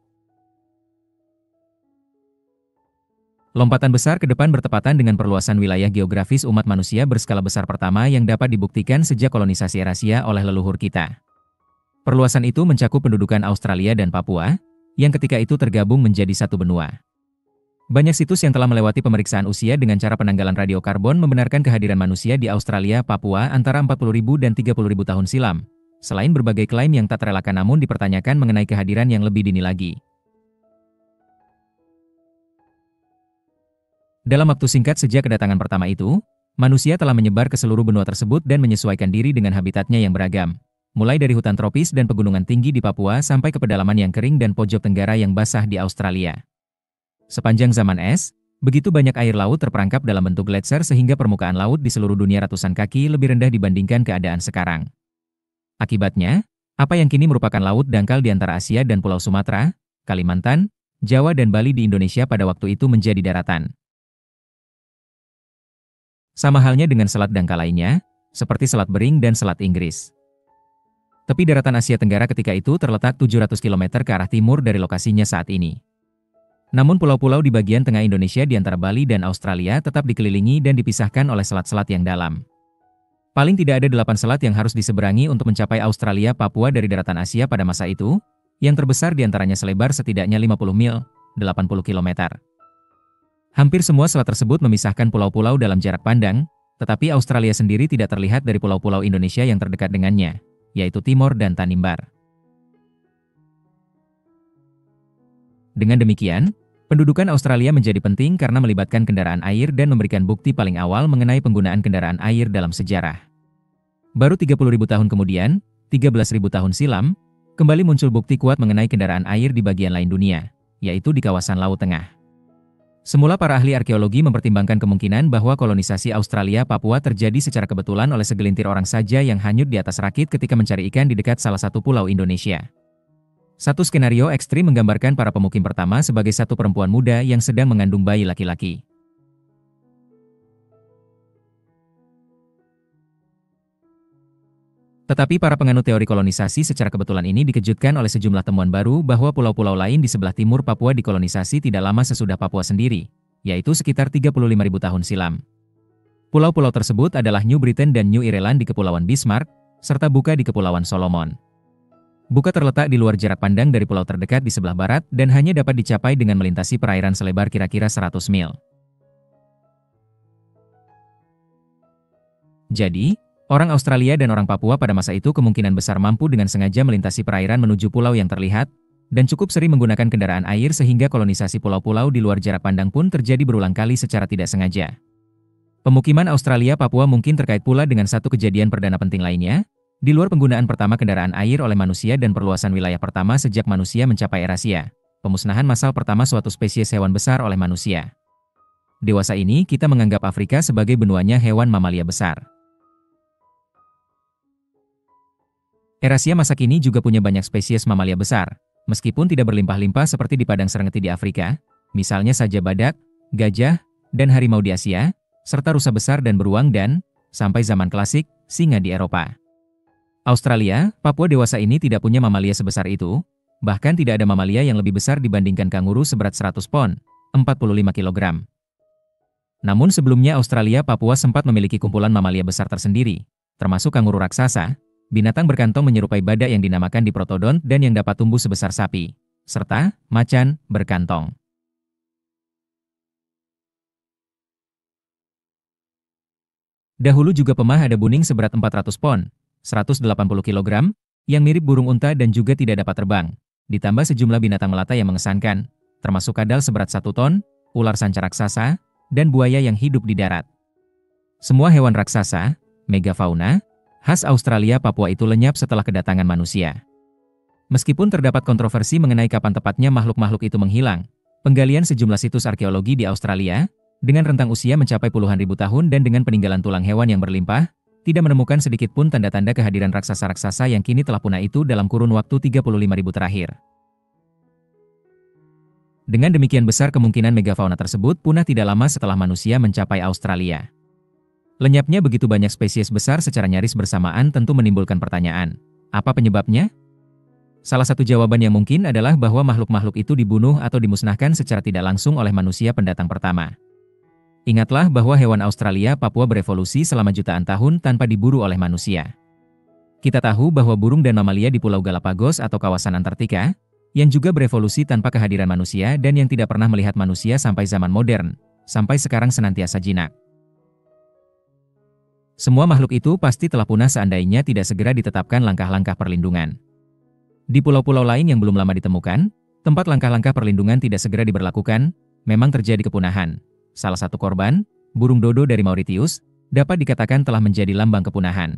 Lompatan besar ke depan bertepatan dengan perluasan wilayah geografis umat manusia berskala besar pertama yang dapat dibuktikan sejak kolonisasi Eurasia oleh leluhur kita. Perluasan itu mencakup pendudukan Australia dan Papua, yang ketika itu tergabung menjadi satu benua. Banyak situs yang telah melewati pemeriksaan usia dengan cara penanggalan radiokarbon membenarkan kehadiran manusia di Australia, Papua antara 40.000 dan 30.000 tahun silam, selain berbagai klaim yang tak terelakkan namun dipertanyakan mengenai kehadiran yang lebih dini lagi. Dalam waktu singkat sejak kedatangan pertama itu, manusia telah menyebar ke seluruh benua tersebut dan menyesuaikan diri dengan habitatnya yang beragam. Mulai dari hutan tropis dan pegunungan tinggi di Papua sampai ke pedalaman yang kering dan pojok tenggara yang basah di Australia. Sepanjang zaman es, begitu banyak air laut terperangkap dalam bentuk gletser sehingga permukaan laut di seluruh dunia ratusan kaki lebih rendah dibandingkan keadaan sekarang. Akibatnya, apa yang kini merupakan laut dangkal di antara Asia dan Pulau Sumatera, Kalimantan, Jawa dan Bali di Indonesia pada waktu itu menjadi daratan. Sama halnya dengan selat dangkal lainnya, seperti Selat Bering dan Selat Inggris. Tepi daratan Asia Tenggara ketika itu terletak 700 km ke arah timur dari lokasinya saat ini. Namun pulau-pulau di bagian tengah Indonesia di antara Bali dan Australia tetap dikelilingi dan dipisahkan oleh selat-selat yang dalam. Paling tidak ada 8 selat yang harus diseberangi untuk mencapai Australia Papua dari daratan Asia pada masa itu, yang terbesar di antaranya selebar setidaknya 50 mil, 80 km. Hampir semua selat tersebut memisahkan pulau-pulau dalam jarak pandang, tetapi Australia sendiri tidak terlihat dari pulau-pulau Indonesia yang terdekat dengannya, yaitu Timor dan Tanimbar. Dengan demikian, pendudukan Australia menjadi penting karena melibatkan kendaraan air dan memberikan bukti paling awal mengenai penggunaan kendaraan air dalam sejarah. Baru 30.000 tahun kemudian, 13.000 tahun silam, kembali muncul bukti kuat mengenai kendaraan air di bagian lain dunia, yaitu di kawasan Laut Tengah. Semula para ahli arkeologi mempertimbangkan kemungkinan bahwa kolonisasi Australia Papua terjadi secara kebetulan oleh segelintir orang saja yang hanyut di atas rakit ketika mencari ikan di dekat salah satu pulau Indonesia. Satu skenario ekstrim menggambarkan para pemukim pertama sebagai satu perempuan muda yang sedang mengandung bayi laki-laki. Tetapi para penganut teori kolonisasi secara kebetulan ini dikejutkan oleh sejumlah temuan baru bahwa pulau-pulau lain di sebelah timur Papua dikolonisasi tidak lama sesudah Papua sendiri, yaitu sekitar 35.000 tahun silam. Pulau-pulau tersebut adalah New Britain dan New Ireland di Kepulauan Bismarck, serta Buka di Kepulauan Solomon. Buka terletak di luar jarak pandang dari pulau terdekat di sebelah barat dan hanya dapat dicapai dengan melintasi perairan selebar kira-kira 100 mil. Jadi, orang Australia dan orang Papua pada masa itu kemungkinan besar mampu dengan sengaja melintasi perairan menuju pulau yang terlihat, dan cukup sering menggunakan kendaraan air sehingga kolonisasi pulau-pulau di luar jarak pandang pun terjadi berulang kali secara tidak sengaja. Pemukiman Australia Papua mungkin terkait pula dengan satu kejadian perdana penting lainnya, di luar penggunaan pertama kendaraan air oleh manusia dan perluasan wilayah pertama sejak manusia mencapai Eurasia, pemusnahan massal pertama suatu spesies hewan besar oleh manusia. Dewasa ini kita menganggap Afrika sebagai benuanya hewan mamalia besar. Eurasia masa kini juga punya banyak spesies mamalia besar, meskipun tidak berlimpah-limpah seperti di padang Serengeti di Afrika, misalnya saja badak, gajah, dan harimau di Asia, serta rusa besar dan beruang dan, sampai zaman klasik, singa di Eropa. Australia, Papua dewasa ini tidak punya mamalia sebesar itu, bahkan tidak ada mamalia yang lebih besar dibandingkan kanguru seberat 100 pon, 45 kg. Namun sebelumnya Australia Papua sempat memiliki kumpulan mamalia besar tersendiri, termasuk kanguru raksasa, binatang berkantong menyerupai badak yang dinamakan diprotodont dan yang dapat tumbuh sebesar sapi, serta macan berkantong. Dahulu juga pemah ada buning seberat 400 pon, 180 kg, yang mirip burung unta dan juga tidak dapat terbang, ditambah sejumlah binatang melata yang mengesankan, termasuk kadal seberat 1 ton, ular sanca raksasa, dan buaya yang hidup di darat. Semua hewan raksasa, megafauna, khas Australia Papua itu lenyap setelah kedatangan manusia. Meskipun terdapat kontroversi mengenai kapan tepatnya makhluk-makhluk itu menghilang, penggalian sejumlah situs arkeologi di Australia, dengan rentang usia mencapai puluhan ribu tahun dan dengan peninggalan tulang hewan yang berlimpah, tidak menemukan sedikit pun tanda-tanda kehadiran raksasa-raksasa yang kini telah punah itu dalam kurun waktu 35.000 terakhir. Dengan demikian besar kemungkinan megafauna tersebut punah tidak lama setelah manusia mencapai Australia. Lenyapnya begitu banyak spesies besar secara nyaris bersamaan tentu menimbulkan pertanyaan. Apa penyebabnya? Salah satu jawaban yang mungkin adalah bahwa makhluk-makhluk itu dibunuh atau dimusnahkan secara tidak langsung oleh manusia pendatang pertama. Ingatlah bahwa hewan Australia Papua berevolusi selama jutaan tahun tanpa diburu oleh manusia. Kita tahu bahwa burung dan mamalia di Pulau Galapagos atau kawasan Antartika, yang juga berevolusi tanpa kehadiran manusia dan yang tidak pernah melihat manusia sampai zaman modern, sampai sekarang senantiasa jinak. Semua makhluk itu pasti telah punah seandainya tidak segera ditetapkan langkah-langkah perlindungan. Di pulau-pulau lain yang belum lama ditemukan, tempat langkah-langkah perlindungan tidak segera diberlakukan, memang terjadi kepunahan. Salah satu korban, burung dodo dari Mauritius, dapat dikatakan telah menjadi lambang kepunahan.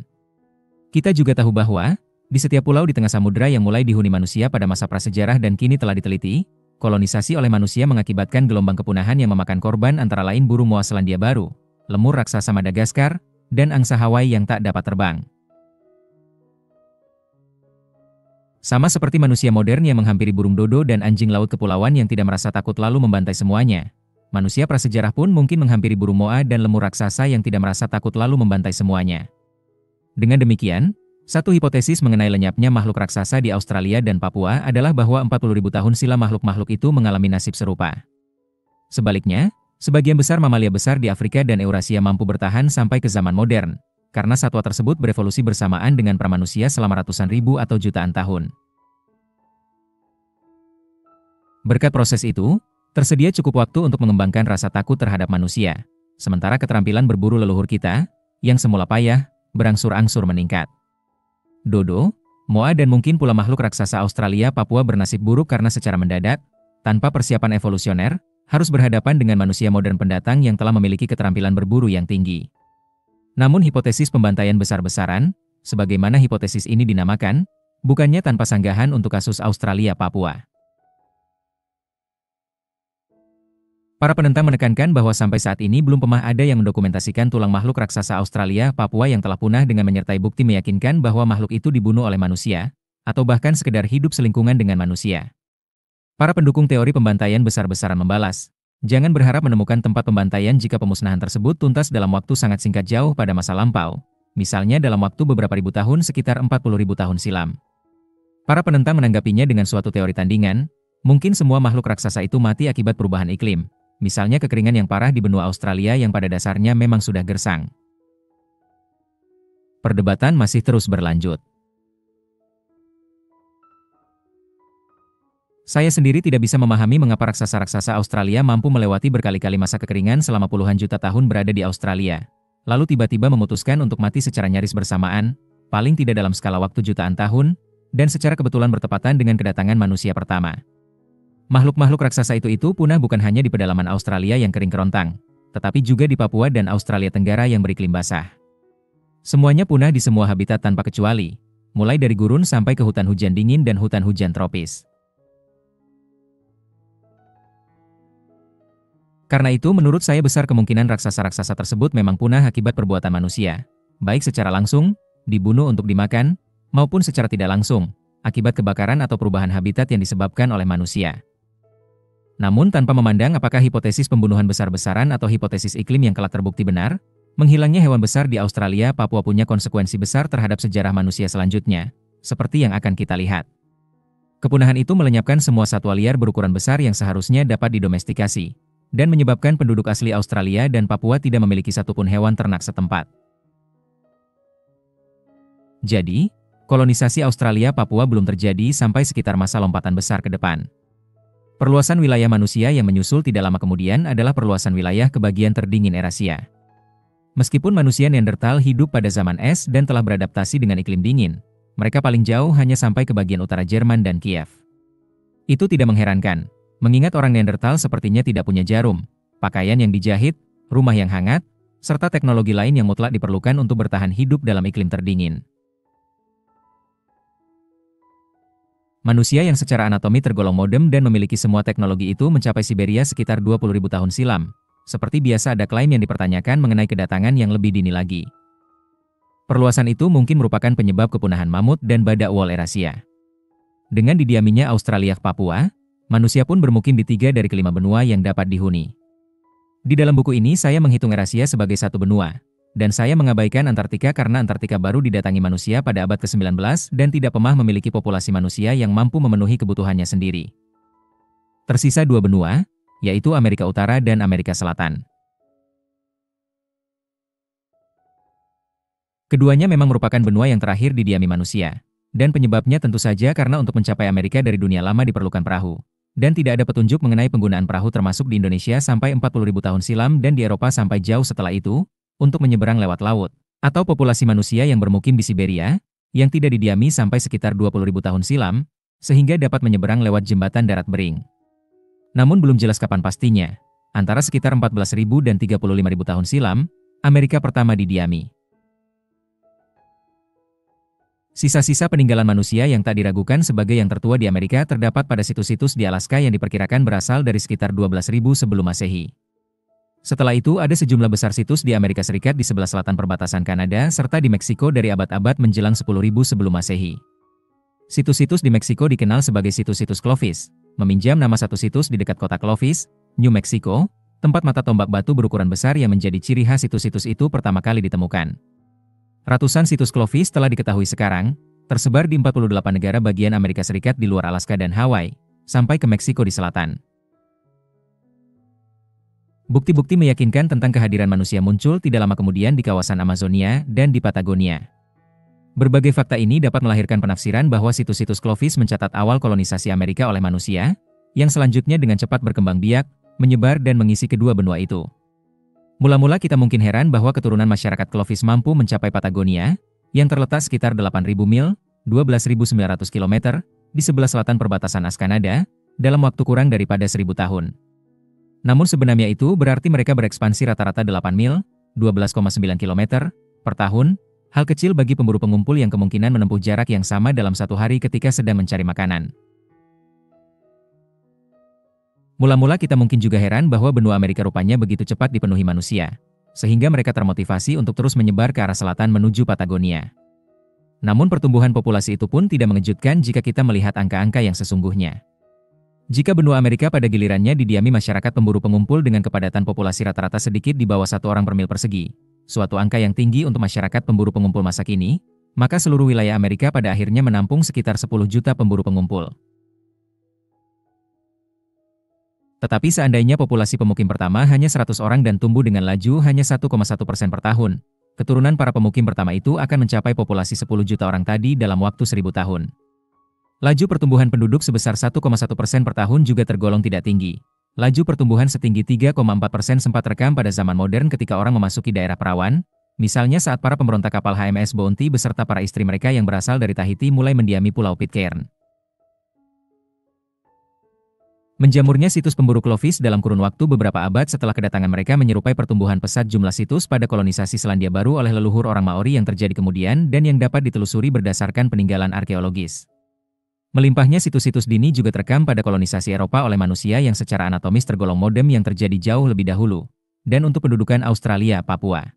Kita juga tahu bahwa, di setiap pulau di tengah samudera yang mulai dihuni manusia pada masa prasejarah dan kini telah diteliti, kolonisasi oleh manusia mengakibatkan gelombang kepunahan yang memakan korban antara lain burung moa Selandia Baru, lemur raksasa Madagaskar, dan angsa Hawaii yang tak dapat terbang. Sama seperti manusia modern yang menghampiri burung dodo dan anjing laut kepulauan yang tidak merasa takut lalu membantai semuanya. Manusia prasejarah pun mungkin menghampiri burung moa dan lemur raksasa yang tidak merasa takut lalu membantai semuanya. Dengan demikian, satu hipotesis mengenai lenyapnya makhluk raksasa di Australia dan Papua adalah bahwa 40.000 tahun silam makhluk-makhluk itu mengalami nasib serupa. Sebaliknya, sebagian besar mamalia besar di Afrika dan Eurasia mampu bertahan sampai ke zaman modern, karena satwa tersebut berevolusi bersamaan dengan pramanusia selama ratusan ribu atau jutaan tahun. Berkat proses itu, tersedia cukup waktu untuk mengembangkan rasa takut terhadap manusia, sementara keterampilan berburu leluhur kita, yang semula payah, berangsur-angsur meningkat. Dodo, moa dan mungkin pula makhluk raksasa Australia Papua bernasib buruk karena secara mendadak, tanpa persiapan evolusioner, harus berhadapan dengan manusia modern pendatang yang telah memiliki keterampilan berburu yang tinggi. Namun hipotesis pembantaian besar-besaran, sebagaimana hipotesis ini dinamakan, bukannya tanpa sanggahan untuk kasus Australia Papua. Para penentang menekankan bahwa sampai saat ini belum pernah ada yang mendokumentasikan tulang makhluk raksasa Australia Papua yang telah punah dengan menyertai bukti meyakinkan bahwa makhluk itu dibunuh oleh manusia, atau bahkan sekedar hidup selingkungan dengan manusia. Para pendukung teori pembantaian besar-besaran membalas, jangan berharap menemukan tempat pembantaian jika pemusnahan tersebut tuntas dalam waktu sangat singkat jauh pada masa lampau, misalnya dalam waktu beberapa ribu tahun sekitar 40.000 tahun silam. Para penentang menanggapinya dengan suatu teori tandingan, mungkin semua makhluk raksasa itu mati akibat perubahan iklim. Misalnya kekeringan yang parah di benua Australia yang pada dasarnya memang sudah gersang. Perdebatan masih terus berlanjut. Saya sendiri tidak bisa memahami mengapa raksasa-raksasa Australia mampu melewati berkali-kali masa kekeringan selama puluhan juta tahun berada di Australia, lalu tiba-tiba memutuskan untuk mati secara nyaris bersamaan, paling tidak dalam skala waktu jutaan tahun, dan secara kebetulan bertepatan dengan kedatangan manusia pertama. Makhluk-makhluk raksasa itu punah bukan hanya di pedalaman Australia yang kering kerontang, tetapi juga di Papua dan Australia Tenggara yang beriklim basah. Semuanya punah di semua habitat tanpa kecuali, mulai dari gurun sampai ke hutan hujan dingin dan hutan hujan tropis. Karena itu menurut saya besar kemungkinan raksasa-raksasa tersebut memang punah akibat perbuatan manusia, baik secara langsung, dibunuh untuk dimakan, maupun secara tidak langsung, akibat kebakaran atau perubahan habitat yang disebabkan oleh manusia. Namun tanpa memandang apakah hipotesis pembunuhan besar-besaran atau hipotesis iklim yang kelak terbukti benar, menghilangnya hewan besar di Australia Papua punya konsekuensi besar terhadap sejarah manusia selanjutnya, seperti yang akan kita lihat. Kepunahan itu melenyapkan semua satwa liar berukuran besar yang seharusnya dapat didomestikasi, dan menyebabkan penduduk asli Australia dan Papua tidak memiliki satupun hewan ternak setempat. Jadi, kolonisasi Australia Papua belum terjadi sampai sekitar masa lompatan besar ke depan. Perluasan wilayah manusia yang menyusul tidak lama kemudian adalah perluasan wilayah ke bagian terdingin Eurasia. Meskipun manusia Neanderthal hidup pada zaman es dan telah beradaptasi dengan iklim dingin, mereka paling jauh hanya sampai ke bagian utara Jerman dan Kiev. Itu tidak mengherankan, mengingat orang Neanderthal sepertinya tidak punya jarum, pakaian yang dijahit, rumah yang hangat, serta teknologi lain yang mutlak diperlukan untuk bertahan hidup dalam iklim terdingin. Manusia yang secara anatomi tergolong modern dan memiliki semua teknologi itu mencapai Siberia sekitar 20.000 tahun silam. Seperti biasa ada klaim yang dipertanyakan mengenai kedatangan yang lebih dini lagi. Perluasan itu mungkin merupakan penyebab kepunahan mamut dan badak wol Eurasia. Dengan didiaminya Australia ke Papua, manusia pun bermukim di 3 dari kelima benua yang dapat dihuni. Di dalam buku ini saya menghitung Eurasia sebagai satu benua, dan saya mengabaikan Antartika karena Antartika baru didatangi manusia pada abad ke-19 dan tidak pernah memiliki populasi manusia yang mampu memenuhi kebutuhannya sendiri. Tersisa 2 benua, yaitu Amerika Utara dan Amerika Selatan. Keduanya memang merupakan benua yang terakhir didiami manusia, dan penyebabnya tentu saja karena untuk mencapai Amerika dari dunia lama diperlukan perahu. Dan tidak ada petunjuk mengenai penggunaan perahu termasuk di Indonesia sampai 40.000 tahun silam dan di Eropa sampai jauh setelah itu, untuk menyeberang lewat laut, atau populasi manusia yang bermukim di Siberia, yang tidak didiami sampai sekitar 20.000 tahun silam, sehingga dapat menyeberang lewat jembatan darat Bering. Namun belum jelas kapan pastinya, antara sekitar 14.000 dan 35.000 tahun silam, Amerika pertama didiami. Sisa-sisa peninggalan manusia yang tak diragukan sebagai yang tertua di Amerika terdapat pada situs-situs di Alaska yang diperkirakan berasal dari sekitar 12.000 sebelum Masehi. Setelah itu ada sejumlah besar situs di Amerika Serikat di sebelah selatan perbatasan Kanada serta di Meksiko dari abad-abad menjelang 10.000 sebelum Masehi. Situs-situs di Meksiko dikenal sebagai situs-situs Clovis, meminjam nama satu situs di dekat kota Clovis, New Mexico, tempat mata tombak batu berukuran besar yang menjadi ciri khas situs-situs itu pertama kali ditemukan. Ratusan situs Clovis telah diketahui sekarang, tersebar di 48 negara bagian Amerika Serikat di luar Alaska dan Hawaii, sampai ke Meksiko di selatan. Bukti-bukti meyakinkan tentang kehadiran manusia muncul tidak lama kemudian di kawasan Amazonia dan di Patagonia. Berbagai fakta ini dapat melahirkan penafsiran bahwa situs-situs Clovis mencatat awal kolonisasi Amerika oleh manusia, yang selanjutnya dengan cepat berkembang biak, menyebar dan mengisi kedua benua itu. Mula-mula kita mungkin heran bahwa keturunan masyarakat Clovis mampu mencapai Patagonia, yang terletak sekitar 8.000 mil, 12.900 km, di sebelah selatan perbatasan Kanada, dalam waktu kurang daripada 1.000 tahun. Namun sebenarnya itu berarti mereka berekspansi rata-rata 8 mil, 12,9 km, per tahun, hal kecil bagi pemburu pengumpul yang kemungkinan menempuh jarak yang sama dalam satu hari ketika sedang mencari makanan. Mula-mula kita mungkin juga heran bahwa benua Amerika rupanya begitu cepat dipenuhi manusia, sehingga mereka termotivasi untuk terus menyebar ke arah selatan menuju Patagonia. Namun pertumbuhan populasi itu pun tidak mengejutkan jika kita melihat angka-angka yang sesungguhnya. Jika benua Amerika pada gilirannya didiami masyarakat pemburu pengumpul dengan kepadatan populasi rata-rata sedikit di bawah 1 orang per mil persegi, suatu angka yang tinggi untuk masyarakat pemburu pengumpul masa kini, maka seluruh wilayah Amerika pada akhirnya menampung sekitar 10 juta pemburu pengumpul. Tetapi seandainya populasi pemukim pertama hanya 100 orang dan tumbuh dengan laju hanya 1,1% per tahun, keturunan para pemukim pertama itu akan mencapai populasi 10 juta orang tadi dalam waktu 1000 tahun. Laju pertumbuhan penduduk sebesar 1,1% per tahun juga tergolong tidak tinggi. Laju pertumbuhan setinggi 3,4% sempat rekam pada zaman modern ketika orang memasuki daerah perawan, misalnya saat para pemberontak kapal HMS Bounty beserta para istri mereka yang berasal dari Tahiti mulai mendiami Pulau Pitcairn. Menjamurnya situs pemburu Clovis dalam kurun waktu beberapa abad setelah kedatangan mereka menyerupai pertumbuhan pesat jumlah situs pada kolonisasi Selandia Baru oleh leluhur orang Maori yang terjadi kemudian dan yang dapat ditelusuri berdasarkan peninggalan arkeologis. Melimpahnya situs-situs dini juga terekam pada kolonisasi Eropa oleh manusia yang secara anatomis tergolong modern yang terjadi jauh lebih dahulu, dan untuk pendudukan Australia, Papua.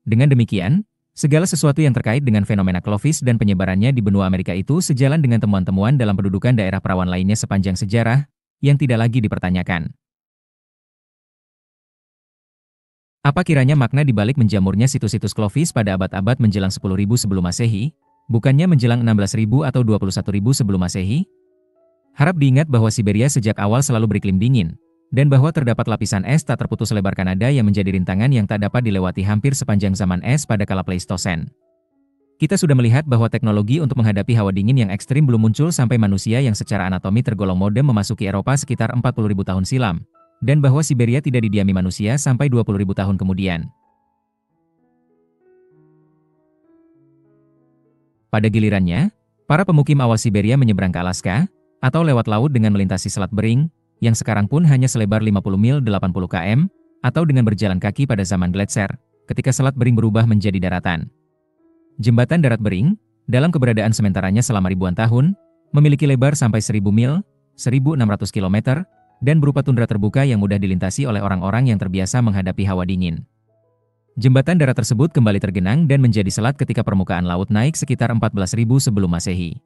Dengan demikian, segala sesuatu yang terkait dengan fenomena Clovis dan penyebarannya di benua Amerika itu sejalan dengan temuan-temuan dalam pendudukan daerah perawan lainnya sepanjang sejarah, yang tidak lagi dipertanyakan. Apa kiranya makna dibalik menjamurnya situs-situs Clovis pada abad-abad menjelang 10.000 sebelum Masehi? Bukannya menjelang 16.000 atau 21.000 sebelum Masehi? Harap diingat bahwa Siberia sejak awal selalu beriklim dingin, dan bahwa terdapat lapisan es tak terputus lebar Kanada yang menjadi rintangan yang tak dapat dilewati hampir sepanjang zaman es pada kala Pleistosen. Kita sudah melihat bahwa teknologi untuk menghadapi hawa dingin yang ekstrim belum muncul sampai manusia yang secara anatomi tergolong modern memasuki Eropa sekitar 40.000 tahun silam, dan bahwa Siberia tidak didiami manusia sampai 20.000 tahun kemudian. Pada gilirannya, para pemukim awal Siberia menyeberang ke Alaska, atau lewat laut dengan melintasi Selat Bering, yang sekarang pun hanya selebar 50 mil 80 km, atau dengan berjalan kaki pada zaman Gletser, ketika Selat Bering berubah menjadi daratan. Jembatan Darat Bering, dalam keberadaan sementaranya selama ribuan tahun, memiliki lebar sampai 1000 mil, 1600 km, dan berupa tundra terbuka yang mudah dilintasi oleh orang-orang yang terbiasa menghadapi hawa dingin. Jembatan darat tersebut kembali tergenang dan menjadi selat ketika permukaan laut naik sekitar 14.000 sebelum Masehi.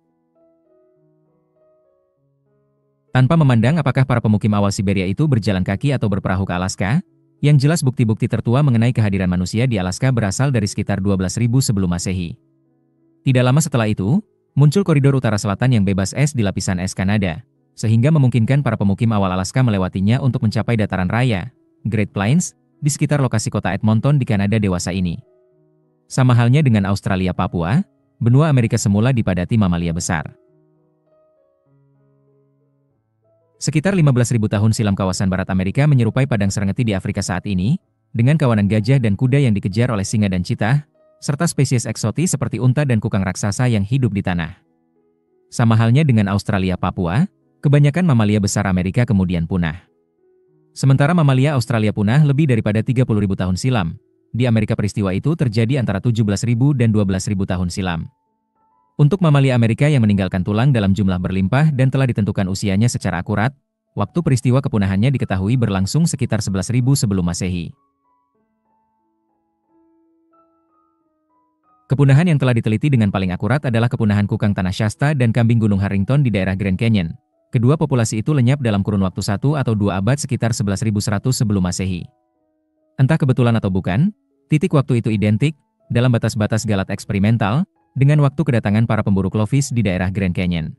Tanpa memandang apakah para pemukim awal Siberia itu berjalan kaki atau berperahu ke Alaska, yang jelas bukti-bukti tertua mengenai kehadiran manusia di Alaska berasal dari sekitar 12.000 sebelum Masehi. Tidak lama setelah itu, muncul koridor utara selatan yang bebas es di lapisan es Kanada, sehingga memungkinkan para pemukim awal Alaska melewatinya untuk mencapai dataran raya, Great Plains, di sekitar lokasi kota Edmonton di Kanada dewasa ini. Sama halnya dengan Australia Papua, benua Amerika semula dipadati mamalia besar. Sekitar 15.000 tahun silam kawasan barat Amerika menyerupai padang Serengeti di Afrika saat ini, dengan kawanan gajah dan kuda yang dikejar oleh singa dan cheetah, serta spesies eksotis seperti unta dan kukang raksasa yang hidup di tanah. Sama halnya dengan Australia Papua, kebanyakan mamalia besar Amerika kemudian punah. Sementara mamalia Australia punah lebih daripada 30.000 tahun silam, di Amerika peristiwa itu terjadi antara 17.000 dan 12.000 tahun silam. Untuk mamalia Amerika yang meninggalkan tulang dalam jumlah berlimpah dan telah ditentukan usianya secara akurat, waktu peristiwa kepunahannya diketahui berlangsung sekitar 11.000 sebelum Masehi. Kepunahan yang telah diteliti dengan paling akurat adalah kepunahan kukang tanah Shasta dan kambing Gunung Harrington di daerah Grand Canyon. Kedua populasi itu lenyap dalam kurun waktu 1 atau 2 abad sekitar 11.100 sebelum Masehi. Entah kebetulan atau bukan, titik waktu itu identik, dalam batas-batas galat eksperimental, dengan waktu kedatangan para pemburu Clovis di daerah Grand Canyon.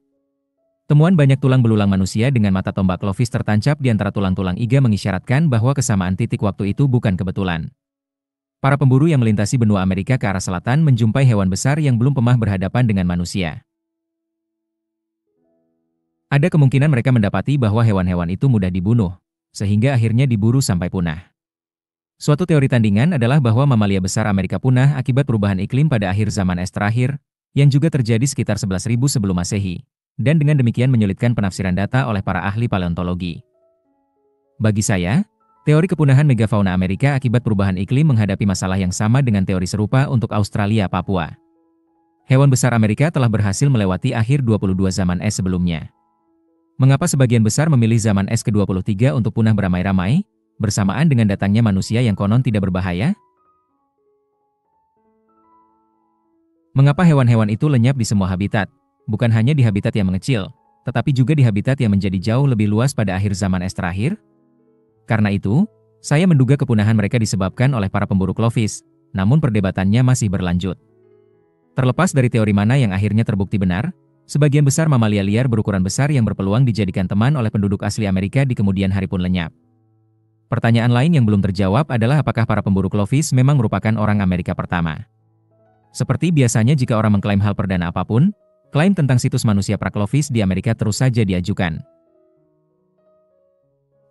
Temuan banyak tulang belulang manusia dengan mata tombak Clovis tertancap di antara tulang-tulang iga mengisyaratkan bahwa kesamaan titik waktu itu bukan kebetulan. Para pemburu yang melintasi benua Amerika ke arah selatan menjumpai hewan besar yang belum pernah berhadapan dengan manusia. Ada kemungkinan mereka mendapati bahwa hewan-hewan itu mudah dibunuh, sehingga akhirnya diburu sampai punah. Suatu teori tandingan adalah bahwa mamalia besar Amerika punah akibat perubahan iklim pada akhir zaman es terakhir, yang juga terjadi sekitar 11.000 sebelum Masehi, dan dengan demikian menyulitkan penafsiran data oleh para ahli paleontologi. Bagi saya, teori kepunahan megafauna Amerika akibat perubahan iklim menghadapi masalah yang sama dengan teori serupa untuk Australia Papua. Hewan besar Amerika telah berhasil melewati akhir 22 zaman es sebelumnya. Mengapa sebagian besar memilih zaman es ke-23 untuk punah beramai-ramai, bersamaan dengan datangnya manusia yang konon tidak berbahaya? Mengapa hewan-hewan itu lenyap di semua habitat, bukan hanya di habitat yang mengecil, tetapi juga di habitat yang menjadi jauh lebih luas pada akhir zaman es terakhir? Karena itu, saya menduga kepunahan mereka disebabkan oleh para pemburu Clovis, namun perdebatannya masih berlanjut. Terlepas dari teori mana yang akhirnya terbukti benar, sebagian besar mamalia liar berukuran besar yang berpeluang dijadikan teman oleh penduduk asli Amerika di kemudian hari pun lenyap. Pertanyaan lain yang belum terjawab adalah apakah para pemburu Clovis memang merupakan orang Amerika pertama. Seperti biasanya jika orang mengklaim hal perdana apapun, klaim tentang situs manusia pra-Clovis di Amerika terus saja diajukan.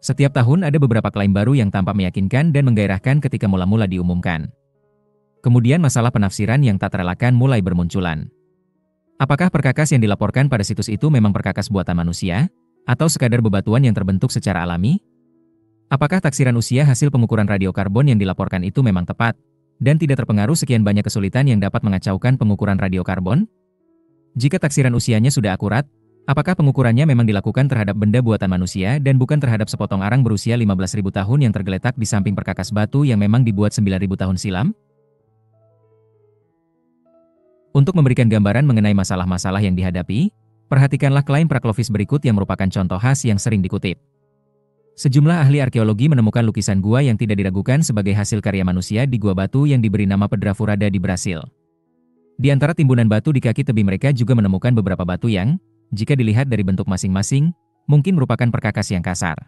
Setiap tahun ada beberapa klaim baru yang tampak meyakinkan dan menggairahkan ketika mula-mula diumumkan. Kemudian masalah penafsiran yang tak terelakkan mulai bermunculan. Apakah perkakas yang dilaporkan pada situs itu memang perkakas buatan manusia, atau sekadar bebatuan yang terbentuk secara alami? Apakah taksiran usia hasil pengukuran radiokarbon yang dilaporkan itu memang tepat, dan tidak terpengaruh sekian banyak kesulitan yang dapat mengacaukan pengukuran radiokarbon? Jika taksiran usianya sudah akurat, apakah pengukurannya memang dilakukan terhadap benda buatan manusia dan bukan terhadap sepotong arang berusia 15.000 tahun yang tergeletak di samping perkakas batu yang memang dibuat 9.000 tahun silam? Untuk memberikan gambaran mengenai masalah-masalah yang dihadapi, perhatikanlah klaim pra-Clovis berikut yang merupakan contoh khas yang sering dikutip. Sejumlah ahli arkeologi menemukan lukisan gua yang tidak diragukan sebagai hasil karya manusia di gua batu yang diberi nama Pedra Furada di Brasil. Di antara timbunan batu di kaki tebing mereka juga menemukan beberapa batu yang, jika dilihat dari bentuk masing-masing, mungkin merupakan perkakas yang kasar.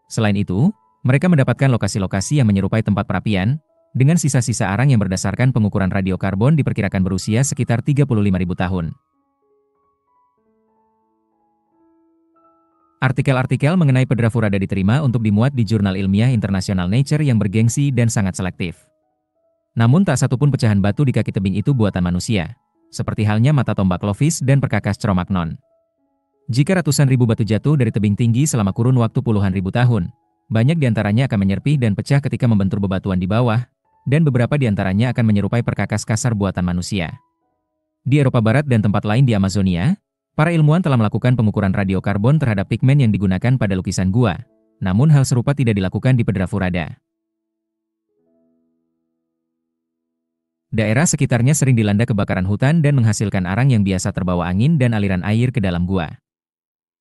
Selain itu, mereka mendapatkan lokasi-lokasi yang menyerupai tempat perapian, dengan sisa-sisa arang yang berdasarkan pengukuran radiokarbon diperkirakan berusia sekitar 35.000 tahun. Artikel-artikel mengenai Pedra Furada diterima untuk dimuat di jurnal ilmiah internasional Nature yang bergengsi dan sangat selektif. Namun tak satupun pecahan batu di kaki tebing itu buatan manusia. seperti halnya mata tombak Clovis dan perkakas Cro-Magnon. Jika ratusan ribu batu jatuh dari tebing tinggi selama kurun waktu puluhan ribu tahun, banyak diantaranya akan menyerpih dan pecah ketika membentur bebatuan di bawah, dan beberapa diantaranya akan menyerupai perkakas kasar buatan manusia. Di Eropa Barat dan tempat lain di Amazonia, para ilmuwan telah melakukan pengukuran radiokarbon terhadap pigmen yang digunakan pada lukisan gua, namun hal serupa tidak dilakukan di Pedraforada. Daerah sekitarnya sering dilanda kebakaran hutan dan menghasilkan arang yang biasa terbawa angin dan aliran air ke dalam gua.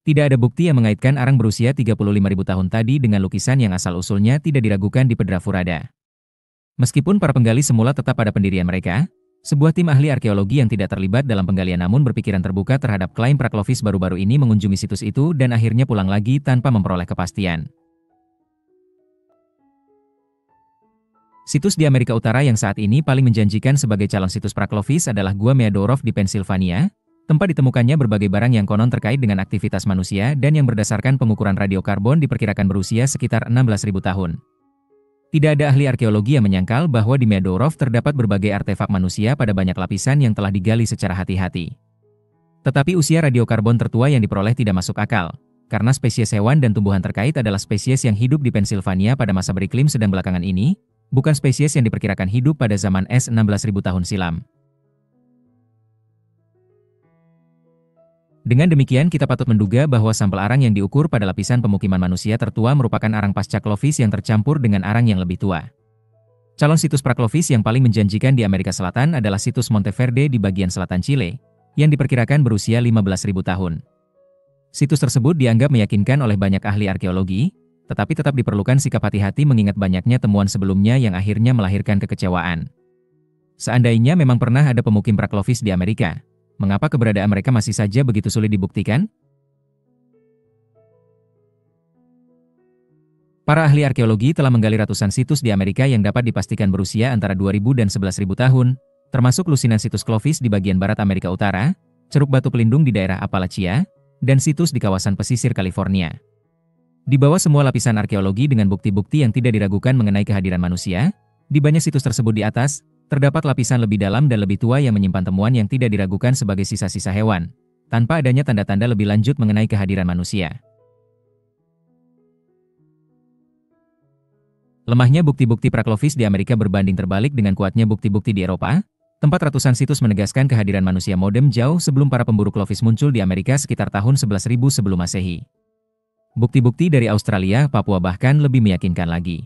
Tidak ada bukti yang mengaitkan arang berusia 35.000 tahun tadi dengan lukisan yang asal-usulnya tidak diragukan di Pedraforada. Meskipun para penggali semula tetap pada pendirian mereka, sebuah tim ahli arkeologi yang tidak terlibat dalam penggalian namun berpikiran terbuka terhadap klaim Pra-Clovis baru-baru ini mengunjungi situs itu dan akhirnya pulang lagi tanpa memperoleh kepastian. Situs di Amerika Utara yang saat ini paling menjanjikan sebagai calon situs Pra-Clovis adalah Gua Meadorov di Pennsylvania, tempat ditemukannya berbagai barang yang konon terkait dengan aktivitas manusia dan yang berdasarkan pengukuran radiokarbon diperkirakan berusia sekitar 16.000 tahun. Tidak ada ahli arkeologi yang menyangkal bahwa di Meadorov terdapat berbagai artefak manusia pada banyak lapisan yang telah digali secara hati-hati. Tetapi usia radiokarbon tertua yang diperoleh tidak masuk akal, karena spesies hewan dan tumbuhan terkait adalah spesies yang hidup di Pennsylvania pada masa beriklim sedang belakangan ini, bukan spesies yang diperkirakan hidup pada zaman es 16.000 tahun silam. Dengan demikian kita patut menduga bahwa sampel arang yang diukur pada lapisan pemukiman manusia tertua merupakan arang pasca Clovis yang tercampur dengan arang yang lebih tua. Calon situs Pra-Clovis yang paling menjanjikan di Amerika Selatan adalah situs Monteverde di bagian selatan Chile, yang diperkirakan berusia 15.000 tahun. Situs tersebut dianggap meyakinkan oleh banyak ahli arkeologi, tetapi tetap diperlukan sikap hati-hati mengingat banyaknya temuan sebelumnya yang akhirnya melahirkan kekecewaan. Seandainya memang pernah ada pemukim Pra-Clovis di Amerika, mengapa keberadaan mereka masih saja begitu sulit dibuktikan? Para ahli arkeologi telah menggali ratusan situs di Amerika yang dapat dipastikan berusia antara 2.000 dan 11.000 tahun, termasuk lusinan situs Clovis di bagian barat Amerika Utara, ceruk batu pelindung di daerah Appalachia, dan situs di kawasan pesisir California. Di bawah semua lapisan arkeologi dengan bukti-bukti yang tidak diragukan mengenai kehadiran manusia, di banyak situs tersebut di atas, terdapat lapisan lebih dalam dan lebih tua yang menyimpan temuan yang tidak diragukan sebagai sisa-sisa hewan, tanpa adanya tanda-tanda lebih lanjut mengenai kehadiran manusia. Lemahnya bukti-bukti Pra-Clovis di Amerika berbanding terbalik dengan kuatnya bukti-bukti di Eropa, tempat ratusan situs menegaskan kehadiran manusia modern jauh sebelum para pemburu Clovis muncul di Amerika sekitar tahun 11.000 sebelum Masehi. Bukti-bukti dari Australia, Papua bahkan lebih meyakinkan lagi.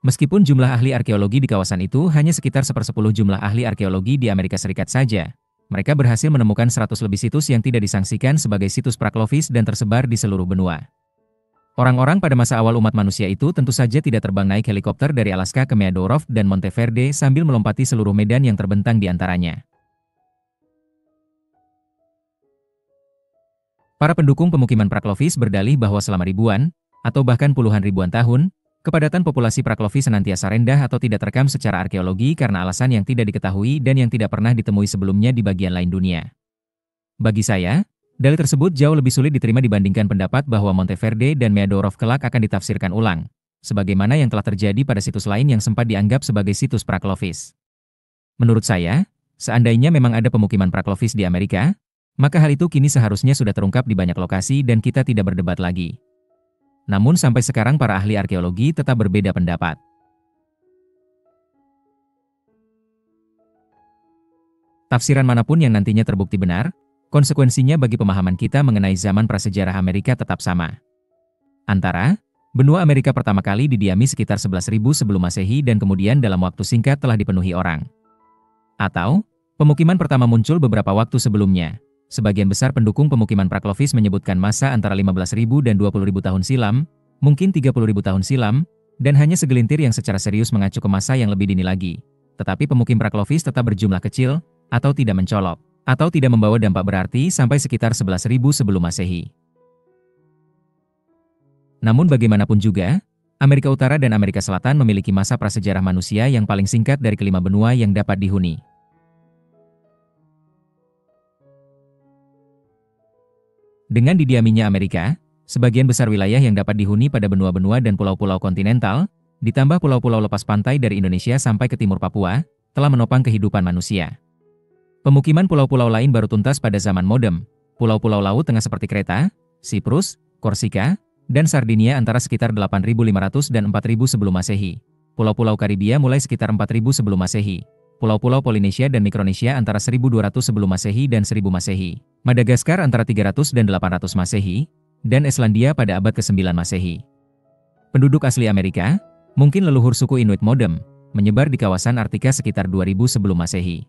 Meskipun jumlah ahli arkeologi di kawasan itu hanya sekitar 1/10 jumlah ahli arkeologi di Amerika Serikat saja, mereka berhasil menemukan 100 lebih situs yang tidak disangsikan sebagai situs Pra-Clovis dan tersebar di seluruh benua. Orang-orang pada masa awal umat manusia itu tentu saja tidak terbang naik helikopter dari Alaska ke Meadorov dan Monteverde sambil melompati seluruh medan yang terbentang di antaranya. Para pendukung pemukiman Pra-Clovis berdalih bahwa selama ribuan, atau bahkan puluhan ribuan tahun, kepadatan populasi Pra-Clovis senantiasa rendah atau tidak terekam secara arkeologi karena alasan yang tidak diketahui dan yang tidak pernah ditemui sebelumnya di bagian lain dunia. Bagi saya, dalil tersebut jauh lebih sulit diterima dibandingkan pendapat bahwa Monteverde dan Meadorov kelak akan ditafsirkan ulang, sebagaimana yang telah terjadi pada situs lain yang sempat dianggap sebagai situs Pra-Clovis. Menurut saya, seandainya memang ada pemukiman Pra-Clovis di Amerika, maka hal itu kini seharusnya sudah terungkap di banyak lokasi dan kita tidak berdebat lagi. Namun sampai sekarang para ahli arkeologi tetap berbeda pendapat. Tafsiran manapun yang nantinya terbukti benar, konsekuensinya bagi pemahaman kita mengenai zaman prasejarah Amerika tetap sama. Antara, benua Amerika pertama kali didiami sekitar 11.000 sebelum Masehi dan kemudian dalam waktu singkat telah dipenuhi orang. Atau, pemukiman pertama muncul beberapa waktu sebelumnya. Sebagian besar pendukung pemukiman Pra-Clovis menyebutkan masa antara 15.000 dan 20.000 tahun silam, mungkin 30.000 tahun silam, dan hanya segelintir yang secara serius mengacu ke masa yang lebih dini lagi. Tetapi pemukim Pra-Clovis tetap berjumlah kecil, atau tidak mencolok, atau tidak membawa dampak berarti sampai sekitar 11.000 sebelum Masehi. Namun bagaimanapun juga, Amerika Utara dan Amerika Selatan memiliki masa prasejarah manusia yang paling singkat dari kelima benua yang dapat dihuni. Dengan didiaminya Amerika, sebagian besar wilayah yang dapat dihuni pada benua-benua dan pulau-pulau kontinental, ditambah pulau-pulau lepas pantai dari Indonesia sampai ke timur Papua, telah menopang kehidupan manusia. Pemukiman pulau-pulau lain baru tuntas pada zaman modern. Pulau-pulau laut tengah seperti Kreta, Siprus, Korsika, dan Sardinia antara sekitar 8.500 dan 4.000 sebelum Masehi. Pulau-pulau Karibia mulai sekitar 4.000 sebelum Masehi. Pulau-pulau Polinesia dan Mikronesia antara 1.200 sebelum Masehi dan 1.000 Masehi. Madagaskar antara 300 dan 800 Masehi, dan Islandia pada abad ke-9 Masehi. Penduduk asli Amerika, mungkin leluhur suku Inuit modern, menyebar di kawasan Arktika sekitar 2000 sebelum Masehi.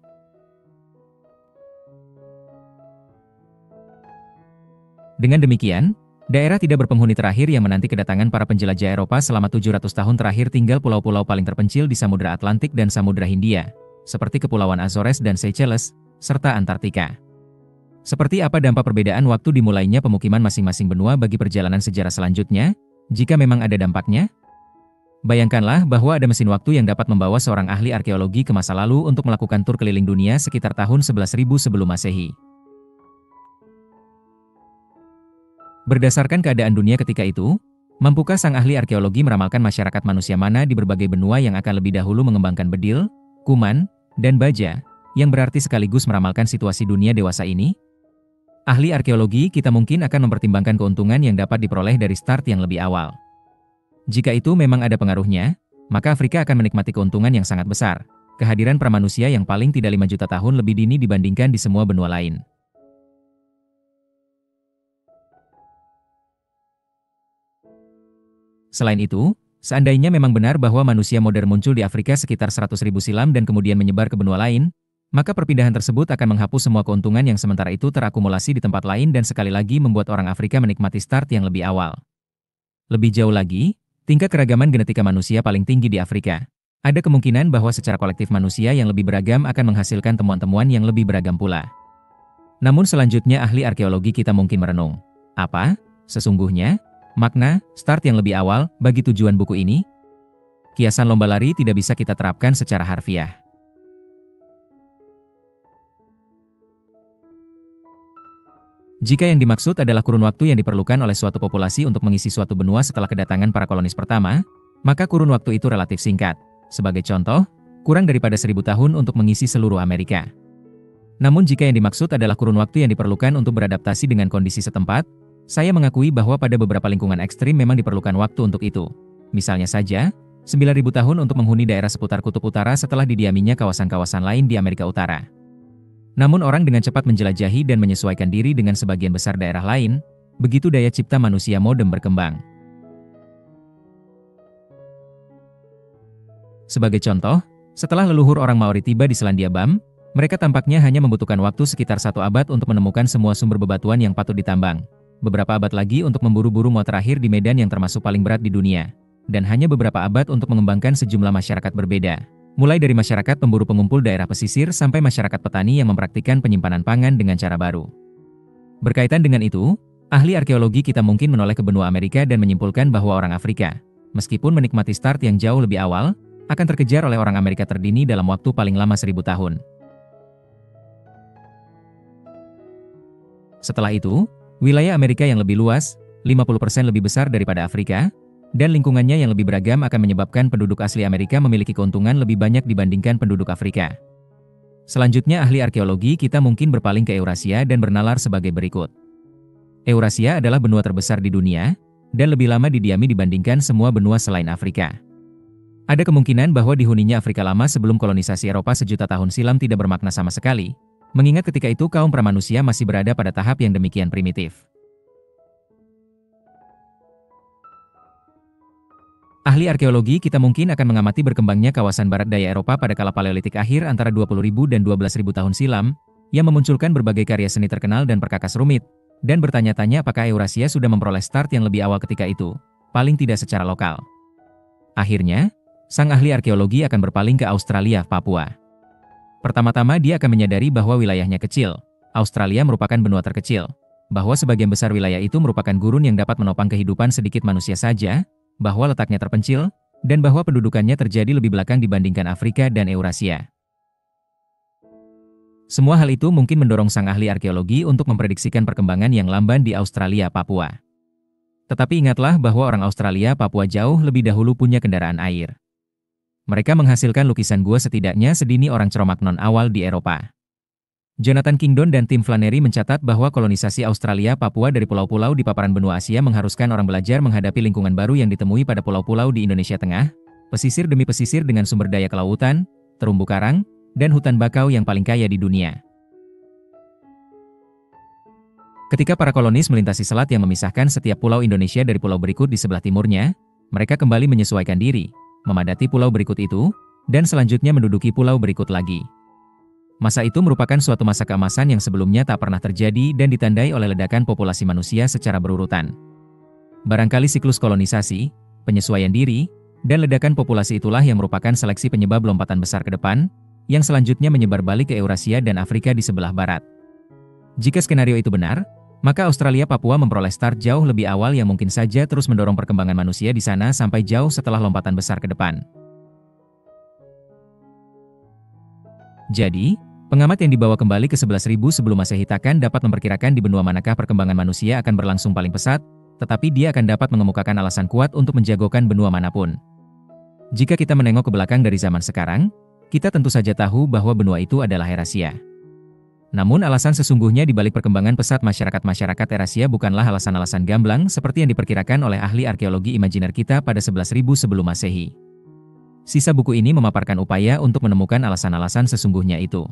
Dengan demikian, daerah tidak berpenghuni terakhir yang menanti kedatangan para penjelajah Eropa selama 700 tahun terakhir tinggal pulau-pulau paling terpencil di Samudra Atlantik dan Samudra Hindia, seperti Kepulauan Azores dan Seychelles, serta Antartika. Seperti apa dampak perbedaan waktu dimulainya pemukiman masing-masing benua bagi perjalanan sejarah selanjutnya, jika memang ada dampaknya? Bayangkanlah bahwa ada mesin waktu yang dapat membawa seorang ahli arkeologi ke masa lalu untuk melakukan tur keliling dunia sekitar tahun 11.000 sebelum Masehi. Berdasarkan keadaan dunia ketika itu, mampukah sang ahli arkeologi meramalkan masyarakat manusia mana di berbagai benua yang akan lebih dahulu mengembangkan bedil, kuman, dan baja, yang berarti sekaligus meramalkan situasi dunia dewasa ini? Ahli arkeologi kita mungkin akan mempertimbangkan keuntungan yang dapat diperoleh dari start yang lebih awal. Jika itu memang ada pengaruhnya, maka Afrika akan menikmati keuntungan yang sangat besar, kehadiran pramanusia yang paling tidak 5 juta tahun lebih dini dibandingkan di semua benua lain. Selain itu, seandainya memang benar bahwa manusia modern muncul di Afrika sekitar 100.000 silam dan kemudian menyebar ke benua lain, maka perpindahan tersebut akan menghapus semua keuntungan yang sementara itu terakumulasi di tempat lain dan sekali lagi membuat orang Afrika menikmati start yang lebih awal. Lebih jauh lagi, tingkat keragaman genetika manusia paling tinggi di Afrika. Ada kemungkinan bahwa secara kolektif manusia yang lebih beragam akan menghasilkan temuan-temuan yang lebih beragam pula. Namun selanjutnya ahli arkeologi kita mungkin merenung. Apa, sesungguhnya, makna, start yang lebih awal, bagi tujuan buku ini? Kiasan lomba lari tidak bisa kita terapkan secara harfiah. Jika yang dimaksud adalah kurun waktu yang diperlukan oleh suatu populasi untuk mengisi suatu benua setelah kedatangan para kolonis pertama, maka kurun waktu itu relatif singkat. Sebagai contoh, kurang daripada 1.000 tahun untuk mengisi seluruh Amerika. Namun jika yang dimaksud adalah kurun waktu yang diperlukan untuk beradaptasi dengan kondisi setempat, saya mengakui bahwa pada beberapa lingkungan ekstrim memang diperlukan waktu untuk itu. Misalnya saja, 9.000 tahun untuk menghuni daerah seputar Kutub Utara setelah didiaminya kawasan-kawasan lain di Amerika Utara. Namun orang dengan cepat menjelajahi dan menyesuaikan diri dengan sebagian besar daerah lain, begitu daya cipta manusia modern berkembang. Sebagai contoh, setelah leluhur orang Maori tiba di Selandia Baru, mereka tampaknya hanya membutuhkan waktu sekitar 1 abad untuk menemukan semua sumber bebatuan yang patut ditambang. Beberapa abad lagi untuk memburu-buru muat terakhir di medan yang termasuk paling berat di dunia, dan hanya beberapa abad untuk mengembangkan sejumlah masyarakat berbeda, mulai dari masyarakat pemburu pengumpul daerah pesisir sampai masyarakat petani yang mempraktikkan penyimpanan pangan dengan cara baru. Berkaitan dengan itu, ahli arkeologi kita mungkin menoleh ke benua Amerika dan menyimpulkan bahwa orang Afrika, meskipun menikmati start yang jauh lebih awal, akan terkejar oleh orang Amerika terdini dalam waktu paling lama 1.000 tahun. Setelah itu, wilayah Amerika yang lebih luas, 50% lebih besar daripada Afrika, dan lingkungannya yang lebih beragam akan menyebabkan penduduk asli Amerika memiliki keuntungan lebih banyak dibandingkan penduduk Afrika. Selanjutnya ahli arkeologi kita mungkin berpaling ke Eurasia dan bernalar sebagai berikut. Eurasia adalah benua terbesar di dunia, dan lebih lama didiami dibandingkan semua benua selain Afrika. Ada kemungkinan bahwa dihuninya Afrika lama sebelum kolonisasi Eropa sejuta tahun silam tidak bermakna sama sekali, mengingat ketika itu kaum pramanusia masih berada pada tahap yang demikian primitif. Ahli arkeologi kita mungkin akan mengamati berkembangnya kawasan barat daya Eropa pada kala Paleolitik akhir antara 20.000 dan 12.000 tahun silam, yang memunculkan berbagai karya seni terkenal dan perkakas rumit, dan bertanya-tanya apakah Eurasia sudah memperoleh start yang lebih awal ketika itu, paling tidak secara lokal. Akhirnya, sang ahli arkeologi akan berpaling ke Australia, Papua. Pertama-tama dia akan menyadari bahwa wilayahnya kecil, Australia merupakan benua terkecil, bahwa sebagian besar wilayah itu merupakan gurun yang dapat menopang kehidupan sedikit manusia saja, bahwa letaknya terpencil, dan bahwa pendudukannya terjadi lebih belakang dibandingkan Afrika dan Eurasia. Semua hal itu mungkin mendorong sang ahli arkeologi untuk memprediksikan perkembangan yang lamban di Australia, Papua. Tetapi ingatlah bahwa orang Australia, Papua jauh lebih dahulu punya kendaraan air. Mereka menghasilkan lukisan gua setidaknya sedini orang Cro-Magnon awal di Eropa. Jonathan Kingdon dan tim Flannery mencatat bahwa kolonisasi Australia Papua dari pulau-pulau di paparan benua Asia mengharuskan orang belajar menghadapi lingkungan baru yang ditemui pada pulau-pulau di Indonesia Tengah, pesisir demi pesisir dengan sumber daya kelautan, terumbu karang, dan hutan bakau yang paling kaya di dunia. Ketika para kolonis melintasi selat yang memisahkan setiap pulau Indonesia dari pulau berikut di sebelah timurnya, mereka kembali menyesuaikan diri, memadati pulau berikut itu, dan selanjutnya menduduki pulau berikut lagi. Masa itu merupakan suatu masa keemasan yang sebelumnya tak pernah terjadi dan ditandai oleh ledakan populasi manusia secara berurutan. Barangkali siklus kolonisasi, penyesuaian diri, dan ledakan populasi itulah yang merupakan seleksi penyebab lompatan besar ke depan, yang selanjutnya menyebar balik ke Eurasia dan Afrika di sebelah barat. Jika skenario itu benar, maka Australia Papua memperoleh start jauh lebih awal yang mungkin saja terus mendorong perkembangan manusia di sana sampai jauh setelah lompatan besar ke depan. Jadi, pengamat yang dibawa kembali ke 11.000 sebelum Masehi takkan dapat memperkirakan di benua manakah perkembangan manusia akan berlangsung paling pesat, tetapi dia akan dapat mengemukakan alasan kuat untuk menjagokan benua manapun. Jika kita menengok ke belakang dari zaman sekarang, kita tentu saja tahu bahwa benua itu adalah Eurasia. Namun alasan sesungguhnya di balik perkembangan pesat masyarakat-masyarakat Eurasia bukanlah alasan-alasan gamblang seperti yang diperkirakan oleh ahli arkeologi imajiner kita pada 11.000 sebelum Masehi. Sisa buku ini memaparkan upaya untuk menemukan alasan-alasan sesungguhnya itu.